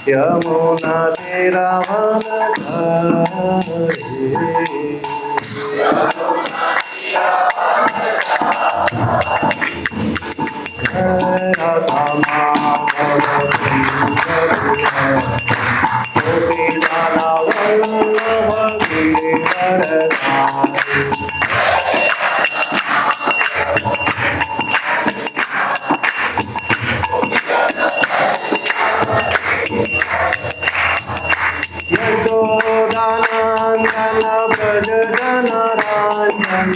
यमुना तेरा वन राधा माधव गोपी दाना वल्लभ गिरिधरधारी यशोदानंदन व्रज जनरंजन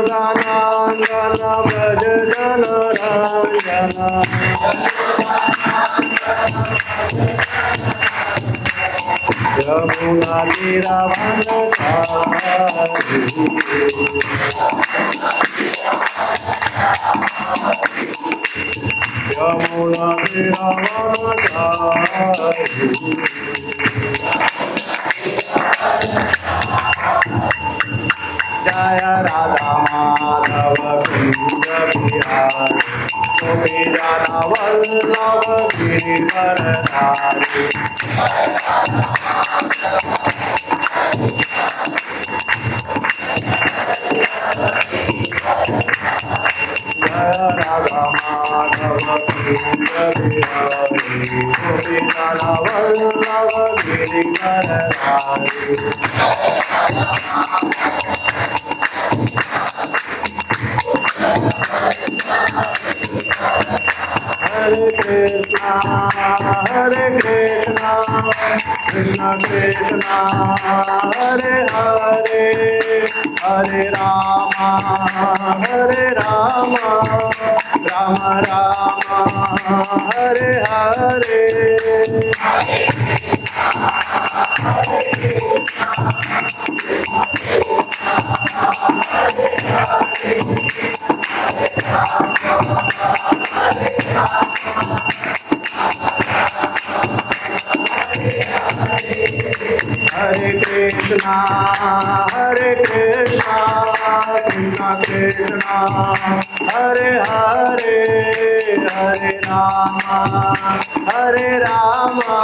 यशोदानंदन व्रज जनरंजन यमुना तेरा वन यमुना तेरा वन जय राधा माधव कुंज बिहारी गोपी दाना वल्लभ गिरिधरधारी जय राधा माधव कुंज बिहारी गोपी दाना Vallabh गिरिधरधारी Hare Krishna, Krishna Krishna, Hare Hare, Hare Rama, Rama Rama, Hare Hare. Hare Krishna, Krishna Krishna, Hare Hare, Hare Rama,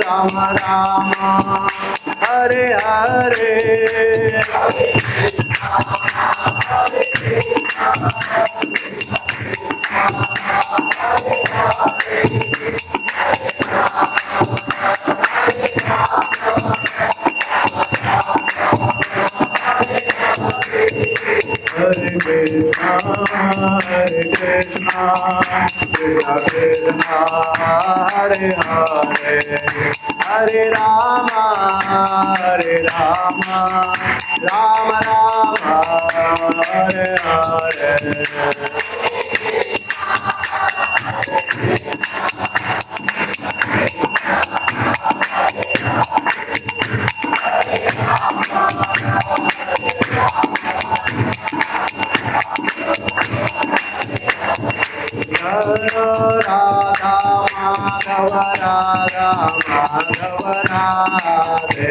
Rama Rama, Hare Hare. Hare Krishna, Krishna Krishna, Hare Hare, Hare Rama, Rama Rama, Hare Hare. Radha Madhava Radha Madhava Radhe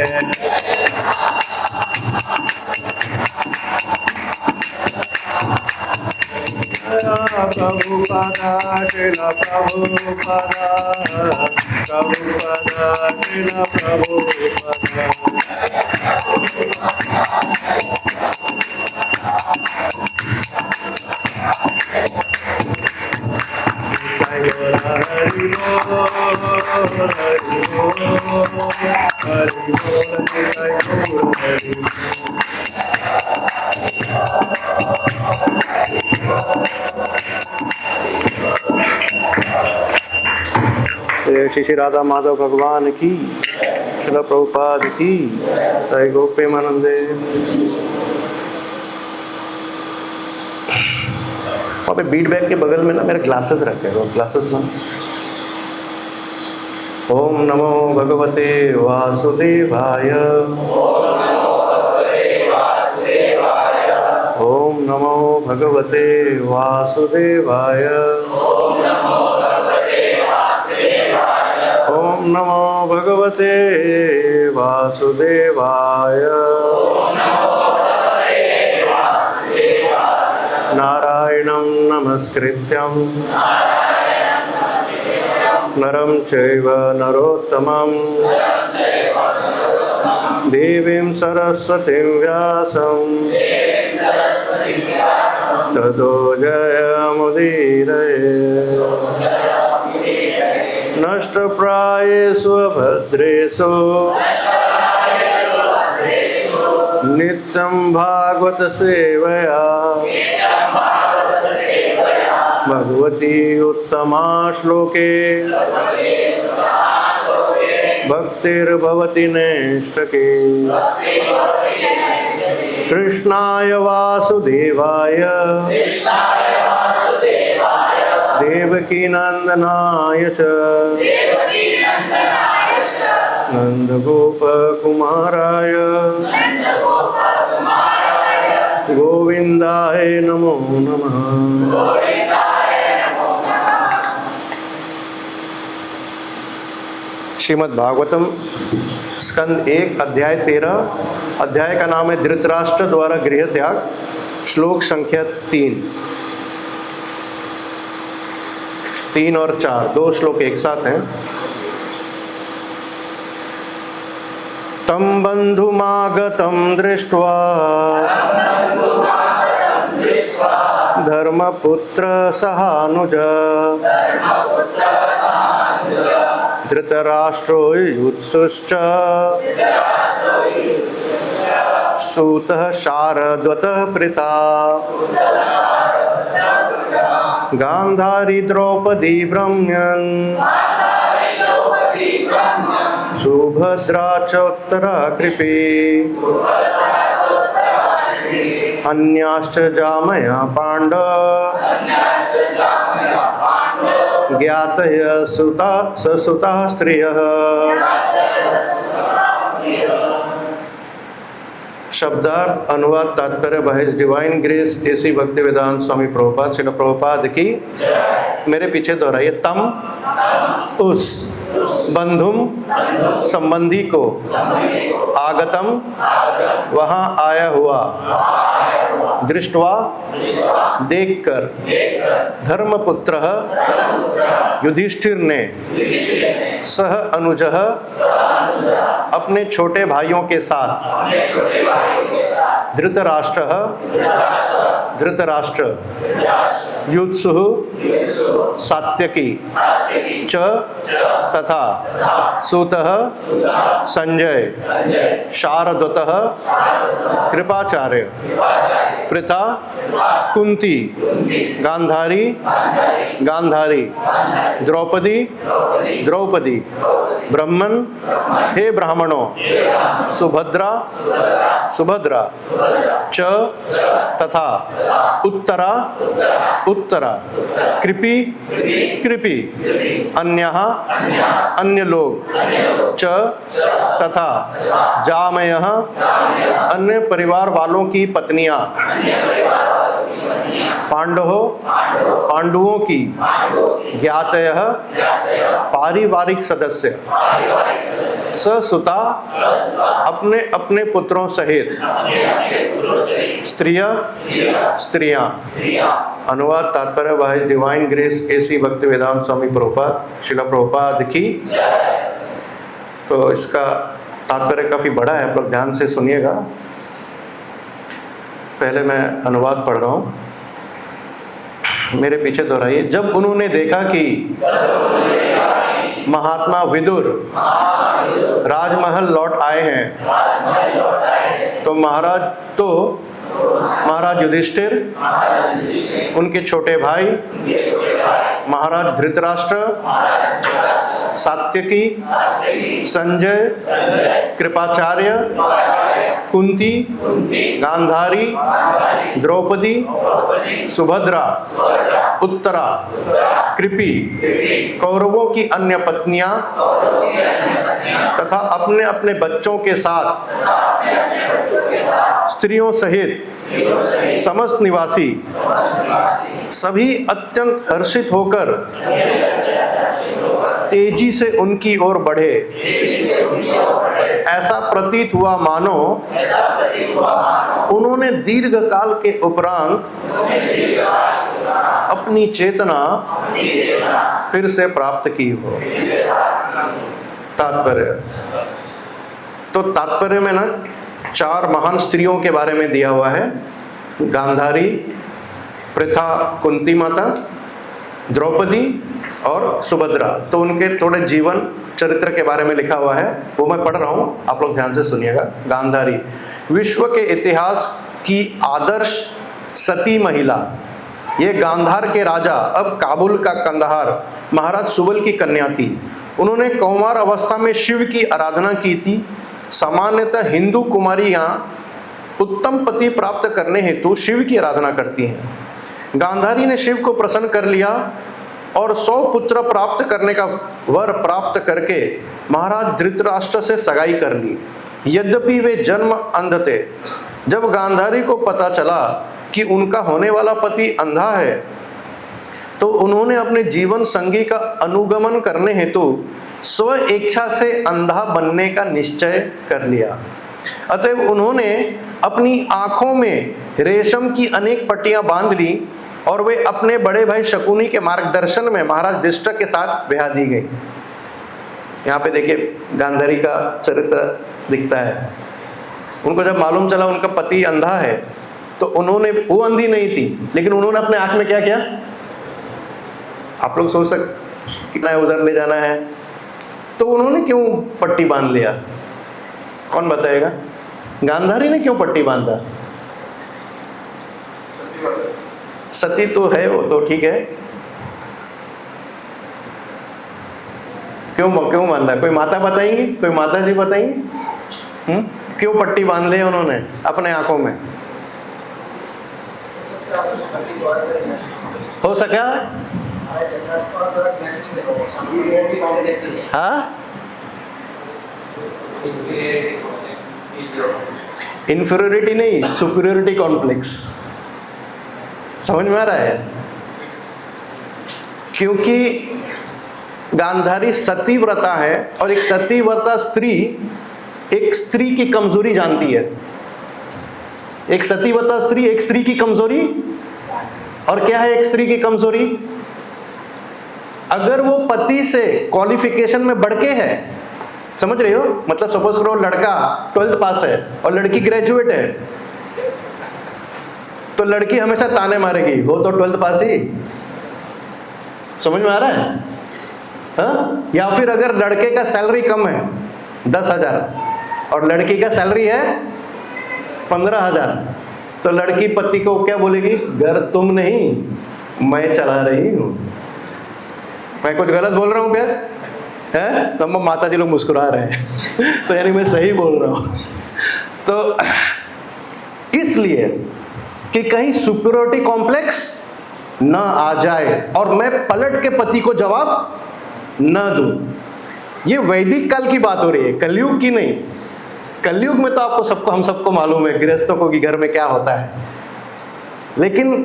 Prabhupada Srila Prabhupada Prabhupada Srila Prabhupada Hari Bol, Hari Shri Shri Radha Madhav भगवान की, श्रील प्रभुपाद की, जय गो प्रेमानंदे। वहाँ पे beat bag के बगल में ना मेरे ग्लासेस रखे हैं, ग्लासेस में ओम नमो भगवते वासुदेवाय। ओम नमो भगवते वासुदेवाय। ओम नमो भगवते वासुदेवाय। नारायणं नमस्कृत्यं नरं चैव नरोत्तमं देवीं सरस्वतीं व्यासं ततो जयमुदीरये। नष्टप्रायेषु भद्रेषु नित्यं भागवत सेवया भगवती उत्तमा श्लोके भक्तिर्भवति नैष्ठके। कृष्णाय वासुदेवाय देवकी नंदनाय च नंदगोपकुमाराय गोविंदाय नमो नमः। श्रीमद् भागवतम स्कंद 1 अध्याय 13। अध्याय का नाम है धृतराष्ट्र द्वारा गृह त्याग। श्लोक संख्या 3 और 4 दो श्लोक एक साथ हैं। तम बंधुमागतं दृष्ट्वा धर्मपुत्र सहानुज धृतराष्ट्रो युत्सुश्च सूतः शारद्वतः प्रीता गांधारी द्रौपदी ब्रह्मण्यन् सुभद्रा चोत्तरा कृपी अन्याश्च जामया पांडव ज्ञातय सुता ससुता स्त्रियः। शब्दार्थ अनुवाद तात्पर्य by his divine grace AC Bhaktivedanta Swami Prabhupada Srila Prabhupada की। मेरे पीछे दोहराइए। तम उस, बंधुम संबंधी को, आगतम वहां आया हुआ, दृष्टवा देखकर, धर्मपुत्र युधिष्ठिर ने, सह अनुजः अपने छोटे भाइयों के साथ, धृतराष्ट्र युत्सुः सात्यकी च तथा सूतः संजय शारद्वतः कृपाचार्य पृथा कुंती गांधारी द्रौपदी ब्राह्मण हे ब्राह्मणों सुभद्रा च तथा उत्तरा कृपी अन्य लोग च तथा जामयः अन्य परिवार वालों की पत्नियां पांडवों की ज्ञातयः पारिवारिक सदस्य ससुता अपने अपने पुत्रों सहित स्त्रियां। अनुवाद तात्पर्य by divine grace AC Bhaktivedanta Swami Prabhupada Srila Prabhupada की। तो इसका तात्पर्य काफी बड़ा है, आप लोग ध्यान से सुनिएगा। पहले मैं अनुवाद पढ़ रहा हूँ, मेरे पीछे दोहराइए। जब उन्होंने देखा कि महात्मा विदुर राजमहल लौट आए हैं, तो महाराज युधिष्ठिर, उनके छोटे भाई महाराज धृतराष्ट्र सात्यकी, संजय, कृपाचार्य, कुंती, गांधारी, द्रौपदी, सुभद्रा, उत्तरा, कृपि, कौरवों की अन्य पत्नियां तथा अपने अपने बच्चों के साथ स्त्रियों सहित समस्त निवासी सभी अत्यंत हर्षित होकर तेजी से उनकी ओर बढ़े। ऐसा प्रतीत हुआ मानो उन्होंने दीर्घ काल के उपरांत अपनी चेतना फिर से प्राप्त की हो। तात्पर्य, तो तात्पर्य में ना 4 महान स्त्रियों के बारे में दिया हुआ है। गांधारी, पृथा कुंती माता, द्रौपदी और सुभद्रा। तो उनके थोड़े जीवन चरित्र के बारे में लिखा हुआ है, वो मैं पढ़ रहा हूँ, आप लोग ध्यान से सुनिएगा। गांधारी, विश्व के इतिहास की आदर्श सती महिला। ये गांधार के राजा, अब काबुल का कंदहार, महाराज सुबल की कन्या थी। उन्होंने कौमार अवस्था में शिव की आराधना की थी। सामान्यतः हिंदू कुमारियां उत्तम पति प्राप्त करने हेतु शिव की आराधना करती हैं। गांधारी ने शिव को प्रसन्न कर लिया और 100 पुत्र प्राप्त करने का वर प्राप्त करके महाराज धृतराष्ट्र से सगाई कर ली। यद्यपि वे जन्म अंध थे। जब गांधारी को पता चला कि उनका होने वाला पति अंधा है, तो उन्होंने अपने जीवन संगी का अनुगमन करने हेतु स्व इच्छा से अंधा बनने का निश्चय कर लिया। अतएव उन्होंने अपनी आंखों में रेशम की अनेक पट्टियां बांध ली और वे अपने बड़े भाई शकुनी के मार्गदर्शन में महाराज दृष्ट के साथ ब्याह दी गई। यहाँ पे देखिए गांधारी का चरित्र दिखता है। उनको जब मालूम चला उनका पति अंधा है, तो उन्होंने, वो अंधी नहीं थी, लेकिन उन्होंने अपने आंख में क्या किया? आप लोग सोच सकते कितना उधर ले जाना है, तो उन्होंने क्यों पट्टी बांध लिया? कौन बताएगा? गांधारी ने क्यों पट्टी बांधा? सती तो है, वो तो ठीक है, क्यों बांधा? कोई माता बताएंगी? कोई माता जी बताएंगी? क्यों पट्टी बांध लिया उन्होंने अपने आंखों में? हो सका? हाँ, इंफीरियरिटी नहीं, सुपीरियरिटी कॉम्प्लेक्स। समझ में आ रहा है? क्योंकि गांधारी सती व्रता है, और एक सती व्रता स्त्री एक स्त्री की कमजोरी जानती है। एक सतीव्रता स्त्री एक स्त्री की कमजोरी, और क्या है एक स्त्री की कमजोरी? अगर वो पति से क्वालिफिकेशन में बढ़ के है, समझ रहे हो? मतलब सपोज करो लड़का 12th पास है और लड़की ग्रेजुएट है, तो लड़की हमेशा ताने मारेगी, वो तो 12th पास ही। समझ में आ रहा है? हाँ? या फिर अगर लड़के का सैलरी कम है 10,000 और लड़की का सैलरी है 15,000, तो लड़की पति को क्या बोलेगी? घर तुम नहीं, मैं चला रही हूँ। मैं कुछ गलत बोल रहा हूँ क्या? है? तो माता जी लोग मुस्कुरा रहे हैं तो यानी मैं सही बोल रहा हूँ। तो इसलिए कि कहीं सुपीरियरिटी कॉम्प्लेक्स न आ जाए और मैं पलट के पति को जवाब न दूं। ये वैदिक काल की बात हो रही है, कलयुग की नहीं। कलयुग में तो आपको हम सबको मालूम है गृहस्थों को कि घर में क्या होता है, लेकिन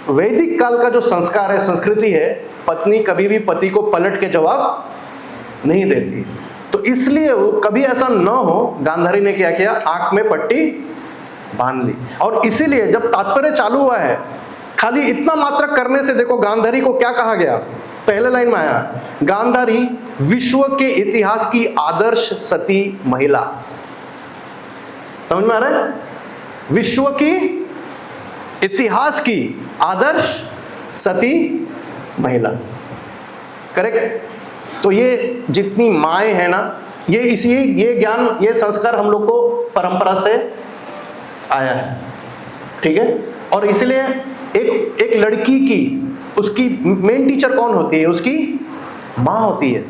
वैदिक काल का जो संस्कार है, संस्कृति है, पत्नी कभी भी पति को पलट के जवाब नहीं देती। तो इसलिए वो कभी ऐसा न हो, गांधारी ने क्या किया? आंख में पट्टी बांध ली। और इसीलिए जब तात्पर्य चालू हुआ है, खाली इतना मात्र करने से देखो गांधारी को क्या कहा गया। पहले लाइन में आया, गांधारी विश्व के इतिहास की आदर्श सती महिला। समझ में आ रहा है? विश्व की इतिहास की आदर्श सती महिला। करेक्ट? तो ये जितनी माएँ हैं ना, ये ज्ञान, ये संस्कार हम लोग को परंपरा से आया है, ठीक है? और इसलिए एक लड़की की उसकी मेन टीचर कौन होती है? उसकी माँ होती है।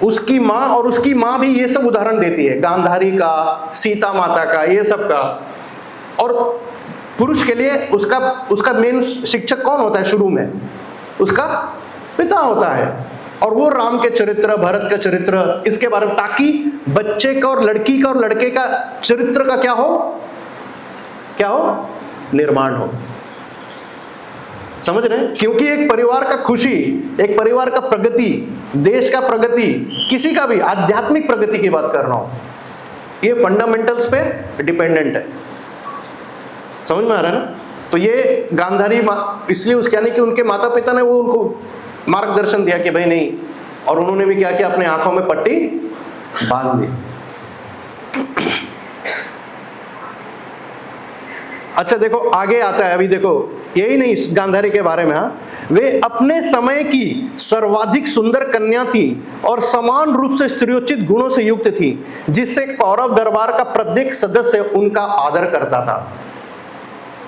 उसकी माँ और उसकी माँ भी ये सब उदाहरण देती है, गांधारी का, सीता माता का, ये सब का। और पुरुष के लिए उसका मेन शिक्षक कौन होता है शुरू में? उसका पिता होता है। और वो राम के चरित्र, भरत का चरित्र, इसके बारे में, ताकि बच्चे का और लड़की का और लड़के का चरित्र का क्या हो, निर्माण हो। समझ रहे हैं? क्योंकि एक परिवार का खुशी, एक परिवार का प्रगति, देश का प्रगति, किसी का भी आध्यात्मिक प्रगति की बात कर रहा हूं, ये फंडामेंटल्स पे डिपेंडेंट है। समझ में आ रहा है ना? तो ये गांधारी इसलिए उसके, यानी कि उनके माता पिता ने वो उनको मार्गदर्शन दिया कि भाई नहीं, और उन्होंने भी क्या किया, अपने आंखों में पट्टी बांध दी। अच्छा देखो आगे आता है, अभी देखो यही नहीं गांधारी के बारे में, हाँ, वे अपने समय की सर्वाधिक सुंदर कन्या थी और समान रूप से स्त्रीयोचित गुणों से युक्त थी, जिससे कौरव दरबार का प्रत्येक सदस्य उनका आदर करता था।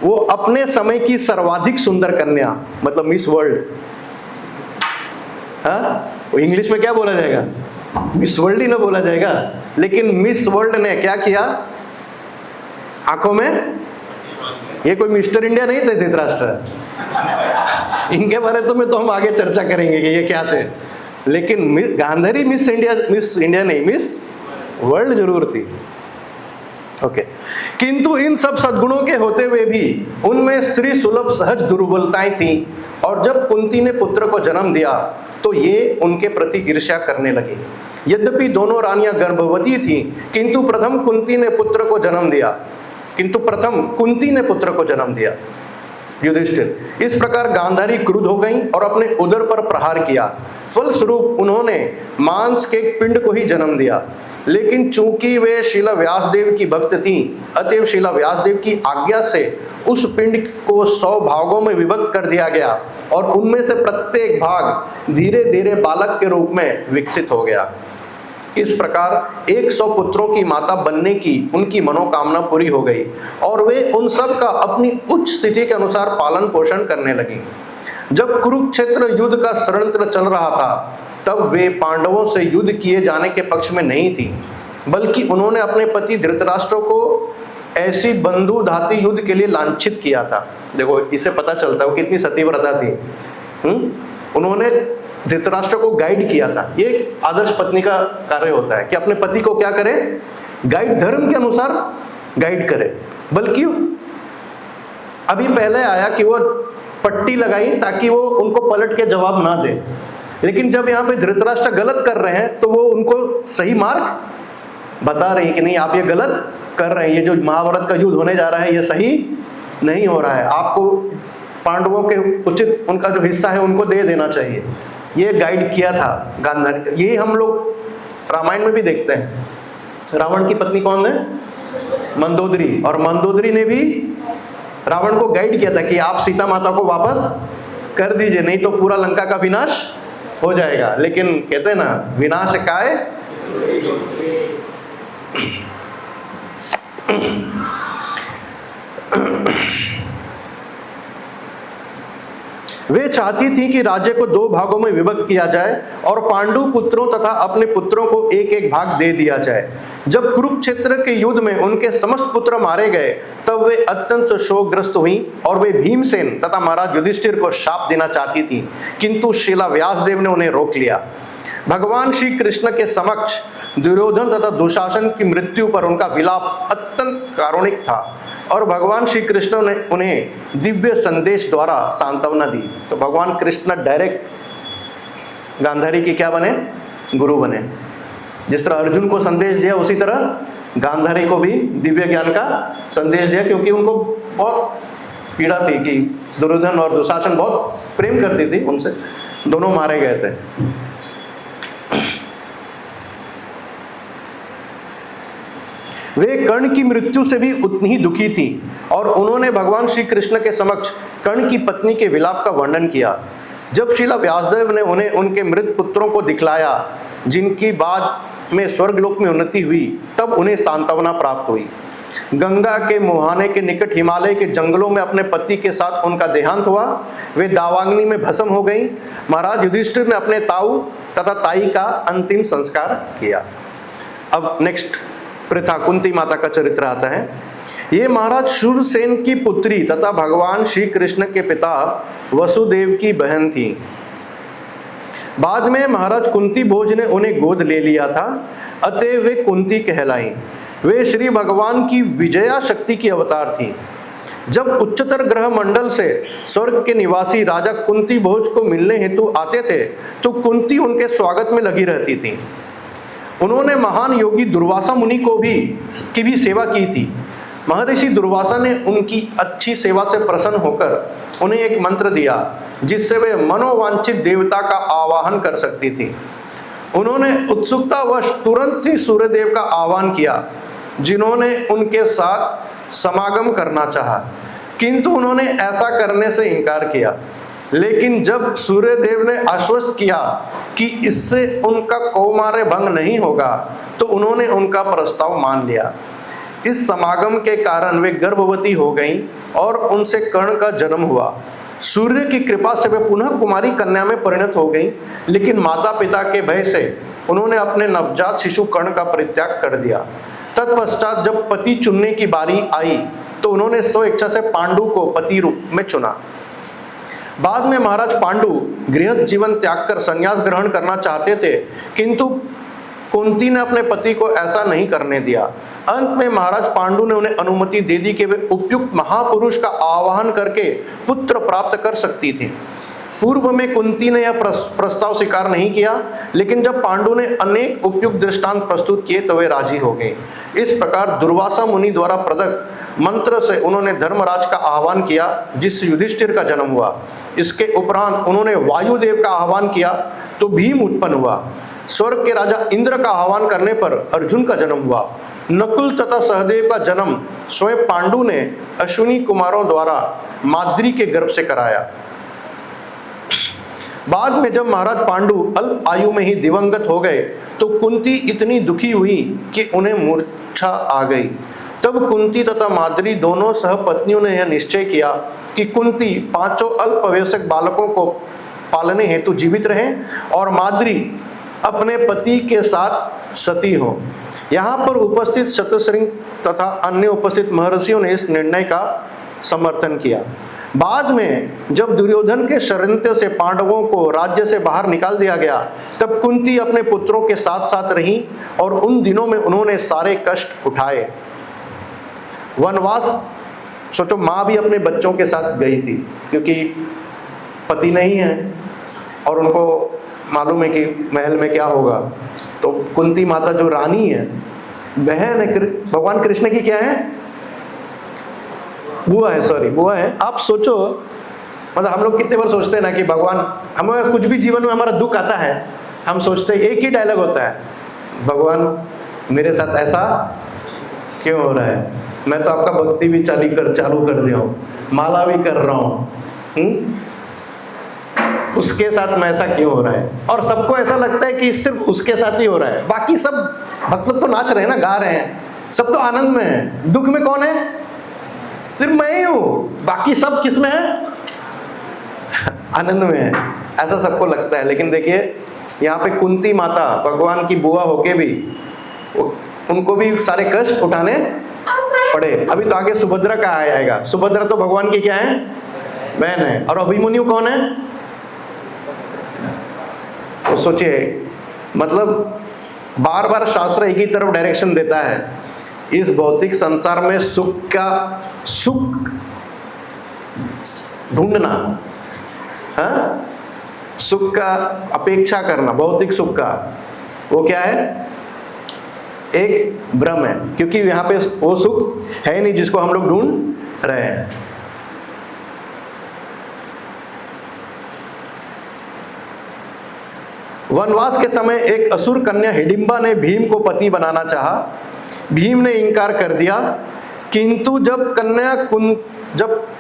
वो अपने समय की सर्वाधिक सुंदर कन्या, मतलब मिस वर्ल्ड, हाँ, इंग्लिश में क्या बोला जाएगा? मिस वर्ल्ड ही ना बोला जाएगा, लेकिन मिस वर्ल्ड ने क्या किया, आंखों में, ये कोई मिस्टर इंडिया नहीं थे धृतराष्ट्र, इनके बारे में तो हम आगे चर्चा करेंगे कि ये क्या थे, लेकिन गांधारी मिस इंडिया नहीं, मिस वर्ल्ड जरूर थी। ओके। किंतु इन सब सद्गुणों के होते हुए भी उनमें स्त्री सुलभ सहज दुर्बलताएं थीं, और जब कुंती ने पुत्र को जन्म दिया तो ये उनके प्रति ईर्ष्या करने लगी। यद्यपि दोनों रानियां गर्भवती थीं, किंतु प्रथम कुंती ने पुत्र को जन्म दिया, युधिष्ठिर। इस प्रकार गांधारी क्रुद्ध हो गईं और अपने उदर पर प्रहार किया। फलस्वरूप उन्होंने मांस के पिंड को ही जन्म दिया। लेकिन चूंकि वे शिला व्यासदेव की भक्त थीं, अतएव शिला व्यासदेव की आज्ञा से उस पिंड को 100 भागों में विभक्त कर दिया गया, और उनमें से प्रत्येक भाग धीरे धीरे बालक के रूप में विकसित हो गया। इस प्रकार 100 पुत्रों की माता बनने की उनकी मनोकामना पूरी हो गई, और वे उन सब का अपनी उच्च स्थिति के अनुसार पालन पोषण करने लगी। जब कुरुक्षेत्र युद्ध का षड्यंत्र चल रहा था, तब वे पांडवों से युद्ध किए जाने के पक्ष में नहीं थी, बल्कि उन्होंने अपने पति धृतराष्ट्र को ऐसी बंधु धाती युद्ध के लिए लांछित किया था। देखो इससे पता चलता है वो कितनी सतीव्रता थी। उन्होंने धृतराष्ट्र को गाइड किया था। ये एक आदर्श पत्नी का कार्य होता है कि अपने पति को क्या करे, गाइड, धर्म के अनुसार गाइड करे। बल्कि अभी पहले आया कि वो पट्टी लगाई ताकि वो उनको पलट के जवाब ना दे, लेकिन जब यहाँ पे धृतराष्ट्र गलत कर रहे हैं तो वो उनको सही मार्ग बता रही है कि नहीं आप ये गलत कर रहे हैं, ये जो महाभारत का युद्ध होने जा रहा है ये सही नहीं हो रहा है, आपको पांडवों के उचित उनका जो हिस्सा है उनको दे देना चाहिए। ये गाइड किया था गांधारी। ये हम लोग रामायण में भी देखते हैं। रावण की पत्नी कौन है? मंदोदरी। और मंदोदरी ने भी रावण को गाइड किया था कि आप सीता माता को वापस कर दीजिए, नहीं तो पूरा लंका का विनाश हो जाएगा। लेकिन कहते हैं ना, विनाश काय वे चाहती थी कि राज्य को 2 भागों में विभक्त किया जाए और पांडु पुत्रों तथा अपने पुत्रों को एक एक भाग दे दिया जाए। जब कुरुक्षेत्र के युद्ध में उनके समस्त पुत्र मारे गए, तब वे अत्यंत शोकग्रस्त हुई और वे भीमसेन तथा महाराज युधिष्ठिर को शाप देना चाहती थी, किंतु शिला व्यासदेव ने उन्हें रोक लिया। भगवान श्री कृष्ण के समक्ष दुर्योधन तथा दुशासन की मृत्यु पर उनका विलाप अत्यंत कारुणिक था, और भगवान श्री कृष्ण ने उन्हें दिव्य संदेश द्वारा सांत्वना दी। तो भगवान कृष्ण डायरेक्ट गांधारी की क्या बने? गुरु बने। जिस तरह अर्जुन को संदेश दिया, उसी तरह गांधारी को भी दिव्य ज्ञान का संदेश दिया, क्योंकि उनको बहुत पीड़ा थी कि दुर्योधन और दुशासन बहुत प्रेम करती थी उनसे, दोनों मारे गए थे। वे कर्ण की मृत्यु से भी उतनी ही दुखी थी, और उन्होंने भगवान श्री कृष्ण के समक्ष कर्ण की पत्नी के विलाप का वर्णन किया। जब शिला व्यासदेव ने उन्हें उनके मृत पुत्रों को दिखलाया, जिनकी बाद में स्वर्गलोक में उन्नति हुई, तब उन्हें सांत्वना प्राप्त हुई। गंगा के मुहाने के निकट हिमालय के जंगलों में अपने पति के साथ उनका देहांत हुआ। वे दावाग्नि में भस्म हो गई। महाराज युधिष्ठिर ने अपने ताऊ तथा ताई का अंतिम संस्कार किया। अब नेक्स्ट प्रथा कुंती माता का चरित्र आता है। ये महाराज शूरसेन की पुत्री तथा भगवान श्री कृष्ण के पिता वसुदेव की बहन थी। बाद में महाराज कुंती भोज ने उन्हें गोद ले लिया था, अतः वे कुंती कहलाई। वे श्री भगवान की विजया शक्ति की अवतार थी। जब उच्चतर ग्रह मंडल से स्वर्ग के निवासी राजा कुंती भोज को मिलने हेतु आते थे तो कुंती उनके स्वागत में लगी रहती थी। उन्होंने महान योगी दुर्वासा मुनि की भी सेवा की थी। महर्षि दुर्वासा ने उनकी अच्छी सेवा से प्रसन्न होकर उन्हें एक मंत्र दिया जिससे वे मनोवांछित देवता का आवाहन कर सकती थी। उन्होंने उत्सुकतावश तुरंत ही सूर्यदेव का आह्वान किया, जिन्होंने उनके साथ समागम करना चाहा, किंतु उन्होंने ऐसा करने से इनकार किया। लेकिन जब सूर्यदेव ने आश्वस्त किया कि इससे उनका कौमार्य भंग नहीं होगा तो उन्होंने उनका प्रस्ताव मान लिया। इस समागम के कारण वे गर्भवती हो गईं और उनसे कर्ण का जन्म हुआ। सूर्य की कृपा से वे पुनः कुमारी कन्या में परिणत हो गईं, लेकिन माता पिता के भय से उन्होंने अपने नवजात शिशु कर्ण का परित्याग कर दिया। तत्पश्चात जब पति चुनने की बारी आई तो उन्होंने स्वेच्छा से पांडु को पति रूप में चुना। बाद में महाराज पांडु गृहस्थ जीवन त्याग कर संन्यास ग्रहण करना चाहते थे, किंतु कुंती ने अपने पति को ऐसा नहीं करने दिया। अंत में महाराज पांडु ने उन्हें अनुमति दे दी कि वे उपयुक्त महापुरुष का आवाहन करके पुत्र प्राप्त कर सकती थी। पूर्व में कुंती ने यह प्रस्ताव स्वीकार नहीं किया, लेकिन जब पांडु ने अनेक उपयुक्त दृष्टांत प्रस्तुत किए तो वे राजी हो गए। इस प्रकार दुर्वासा मुनि द्वारा प्रदत्त मंत्र से उन्होंने धर्मराज का आह्वान किया, जिससे युधिष्ठिर का जन्म हुआ। इसके उपरांत उन्होंने वायुदेव का आह्वान किया तो भीम उत्पन्न हुआ। स्वर्ग के राजा इंद्र का आह्वान करने पर अर्जुन का जन्म हुआ। नकुल तथा सहदेव का जन्म स्वयं पांडु ने अश्विनी कुमारों द्वारा माद्री के गर्भ से कराया। बाद में जब महाराज पांडु अल्प आयु में ही दिवंगत हो गए तो कुंती इतनी दुखी हुई कि उन्हें मूर्छा आ गई। तब कुंती तथा माद्री दोनों सहपत्नियों ने यह निश्चय किया कि कुंती पांचों अल्पवयस्क बालकों को पालने हेतु जीवित रहें और माद्री अपने पति के साथ सती हो। यहाँ पर उपस्थित शतशृंग तथा अन्य उपस्थित महर्षियों ने इस निर्णय का समर्थन किया। बाद में जब दुर्योधन के षड्यंत्र से पांडवों को राज्य से बाहर निकाल दिया गया, तब कुंती अपने पुत्रों के साथ साथ रही और उन दिनों में उन्होंने सारे कष्ट उठाए। वनवास, सोचो माँ भी अपने बच्चों के साथ गई थी क्योंकि पति नहीं है और उनको मालूम है कि महल में क्या होगा। तो कुंती माता जो रानी है, बहन है भगवान कृष्ण की, क्या है, बुआ है, सॉरी बुआ है। आप सोचो, मतलब हम लोग कितने बार सोचते हैं ना कि भगवान, हमें कुछ भी जीवन में हमारा दुख आता है, हम सोचते हैं, एक ही डायलॉग होता है, भगवान मेरे साथ ऐसा क्यों हो रहा है, मैं तो आपका भक्ति भी चालू कर दिया हूँ, माला भी कर रहा हूँ, उसके साथ में ऐसा क्यों हो रहा है। और सबको ऐसा लगता है कि सिर्फ उसके साथ ही हो रहा है, बाकी सब भक्त लोग तो नाच रहे हैं ना, गा रहे हैं, सब तो आनंद में है। दुख में कौन है, सिर्फ मैं ही हूँ, बाकी सब किस में है, आनंद में है, ऐसा सबको लगता है। लेकिन देखिए यहाँ पे कुंती माता भगवान की बुआ होके भी उनको भी सारे कष्ट उठाने पड़े। अभी तो आगे सुभद्रा का आएगा। सुभद्रा तो भगवान की क्या है, बहन है। और अभिमन्यु कौन है, तो सोचिए, मतलब बार बार शास्त्र एक ही तरफ डायरेक्शन देता है, इस भौतिक संसार में सुख ढूंढना, हाँ, सुख का अपेक्षा करना, भौतिक सुख का, वो क्या है, एक भ्रम है, क्योंकि यहाँ पे वो सुख है नहीं जिसको हम लोग ढूंढ रहे हैं। वनवास के समय एक असुर कन्या हिडिंबा ने भीम को पति बनाना चाहा। भीम ने इनकार कर दिया, किंतु जब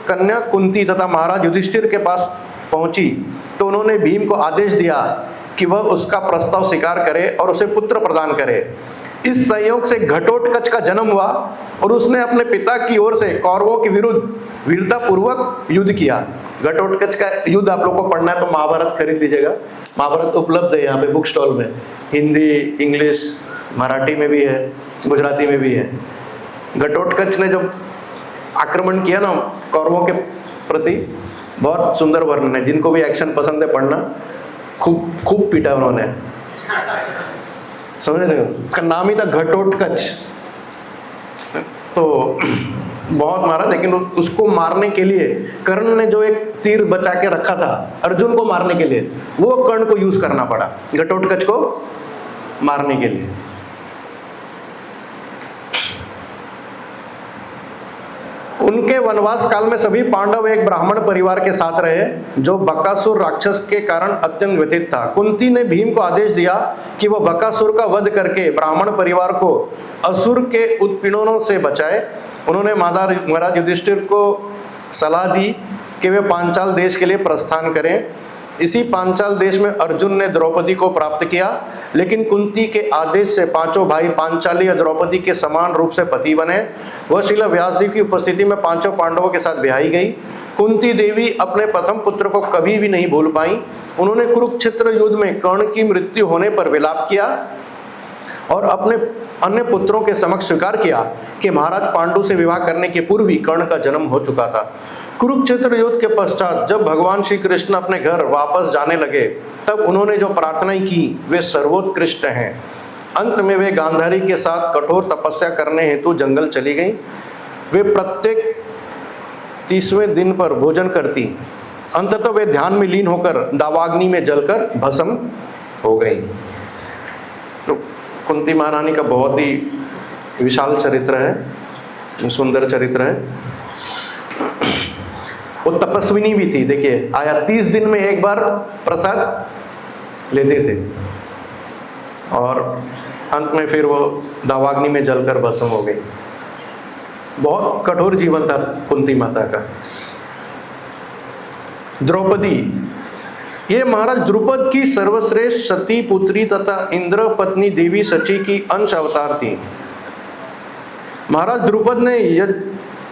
कन्या कुंती तथा महाराज युधिष्ठिर के पास पहुंची तो उन्होंने भीम को आदेश दिया कि वह उसका प्रस्ताव स्वीकार करे और उसे पुत्र प्रदान करे। इस संयोग से घटोत्कच का जन्म हुआ और उसने अपने पिता की ओर से कौरवों के विरुद्ध वीरता पूर्वक युद्ध किया। घटोत्कच का युद्ध आप लोग को पढ़ना है तो महाभारत खरीद लीजिएगा, महाभारत उपलब्ध है यहाँ पे बुक स्टॉल में, हिंदी, इंग्लिश, मराठी में भी है, गुजराती में भी है। घटोत्कच ने जब आक्रमण किया ना कौरवों के प्रति, बहुत सुंदर वर्णन है, जिनको भी एक्शन पसंद है पढ़ना, खूब पीटा उन्होंने, समझ रहे हो, उसका नाम ही था घटोत्कच। तो बहुत मारा, लेकिन उसको मारने के लिए कर्ण ने जो एक तीर बचा के रखा था अर्जुन को मारने के लिए, वो कर्ण को यूज करना पड़ा घटोत्कच को मारने के लिए। उनके वनवास काल में सभी पांडव एक ब्राह्मण परिवार के साथ रहे जो बकासुर राक्षस के कारण अत्यंत व्यथित था। कुंती ने भीम को आदेश दिया कि वह बकासुर का वध करके ब्राह्मण परिवार को असुर के उत्पीड़नों से बचाए। उन्होंने महाराज युधिष्ठिर को सलाह दी कि वे पांचाल देश के लिए प्रस्थान करें। इसी पांचाल देश में अर्जुन ने द्रौपदी को प्राप्त किया, लेकिन कुंती के आदेश से पांचों भाई पांचाली और द्रौपदी के समान रूप से पति बने। वह शिला व्यासदेव की उपस्थिति में पांचों पांडवों के साथ ब्याही गई। कुंती देवी अपने प्रथम पुत्र को कभी भी नहीं भूल पाई। उन्होंने कुरुक्षेत्र युद्ध में कर्ण की मृत्यु होने पर विलाप किया और अपने अन्य पुत्रों के समक्ष स्वीकार किया कि महाराज पांडु से विवाह करने के पूर्व ही कर्ण का जन्म हो चुका था। कुरुक्षेत्र युद्ध के पश्चात जब भगवान श्री कृष्ण अपने घर वापस जाने लगे तब उन्होंने जो प्रार्थनाएं की वे सर्वोत्कृष्ट हैं। अंत में वे गांधारी के साथ कठोर तपस्या करने हेतु जंगल चली गईं। वे प्रत्येक 30वें दिन पर भोजन करती। अंततः वे ध्यान में लीन होकर दावाग्नि में जलकर भस्म हो गई। तो कुंती महारानी का बहुत ही विशाल चरित्र है, सुंदर चरित्र है। वो तपस्विनी भी थी, देखिए आया 30 दिन में एक बार प्रसाद लेते थे और अंत में फिर वो दावाग्नि में जलकर भस्म हो गई। बहुत कठोर जीवन था कुंती माता का। द्रौपदी, ये महाराज द्रुपद की सर्वश्रेष्ठ सती पुत्री तथा इंद्र पत्नी देवी सची की अंश अवतार थी। महाराज द्रुपद ने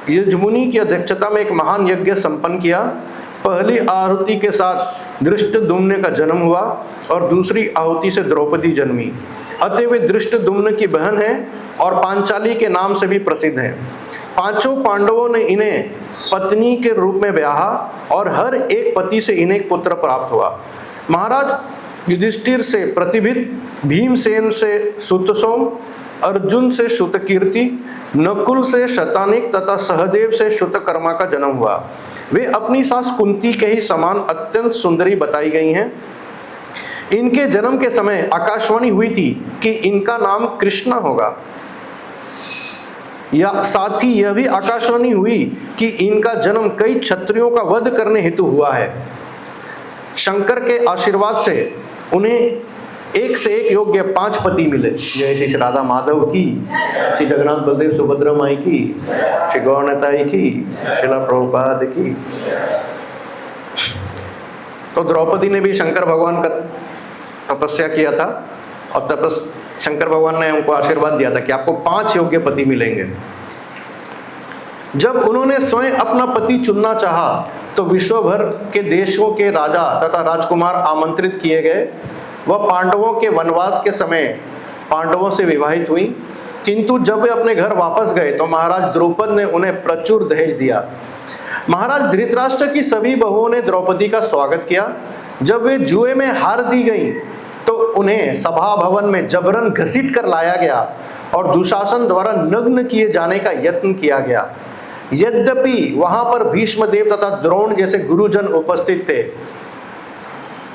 यजमुनि की अध्यक्षता में एक महान यज्ञ संपन्न किया। पहली आहुति के साथ धृष्टद्युम्न का जन्म हुआ और दूसरी आहुति से द्रौपदी जन्मी। अतः वे धृष्टद्युम्न की बहन है और पांचाली के नाम से भी प्रसिद्ध हैं। पांचों पांडवों ने इन्हें पत्नी के रूप में ब्याहा और हर एक पति से इन्हें एक पुत्र प्राप्त हुआ। महाराज युधिष्ठिर से प्रतिभित, भीमसेन से सुतसोम, अर्जुन से श्रुतकीर्ति, नकुल से शतानिक तथा सहदेव से श्रुतकर्मा का जन्म हुआ। वे अपनी सास कुंती के ही समान अत्यंत सुंदरी बताई गई हैं। इनके जन्म के समय आकाशवाणी हुई थी कि इनका नाम कृष्ण होगा। या साथ ही यह भी आकाशवाणी हुई कि इनका जन्म कई क्षत्रियों का वध करने हेतु हुआ है। शंकर के आशीर्वाद से उन्हें एक से एक योग्य 5 पति मिले। जय श्री राधा माधव की, श्री जगन्नाथ बलदेव सुभद्रा माई की, श्री गौरताई की, शिला प्रभुपाद की। तो द्रौपदी ने भी शंकर भगवान का तपस्या किया था और शंकर भगवान ने उनको आशीर्वाद दिया था कि आपको 5 योग्य पति मिलेंगे। जब उन्होंने स्वयं अपना पति चुनना चाहा तो विश्व भर के देशों के राजा तथा राजकुमार आमंत्रित किए गए। वह पांडवों के वनवास के समय पांडवों से विवाहित हुई, किंतु जब वे अपने घर वापस गए तो महाराज द्रौपद ने उन्हें प्रचुर दहेज दिया। महाराज धृतराष्ट्र की सभी बहुओं ने द्रौपदी का स्वागत किया। जब वे जुए में हार दी गई तो उन्हें सभा भवन में जबरन घसीट कर लाया गया और दुशासन द्वारा नग्न किए जाने का यत्न किया गया। यद्यपि वहां पर भीष्मदेव तथा द्रोण जैसे गुरुजन उपस्थित थे।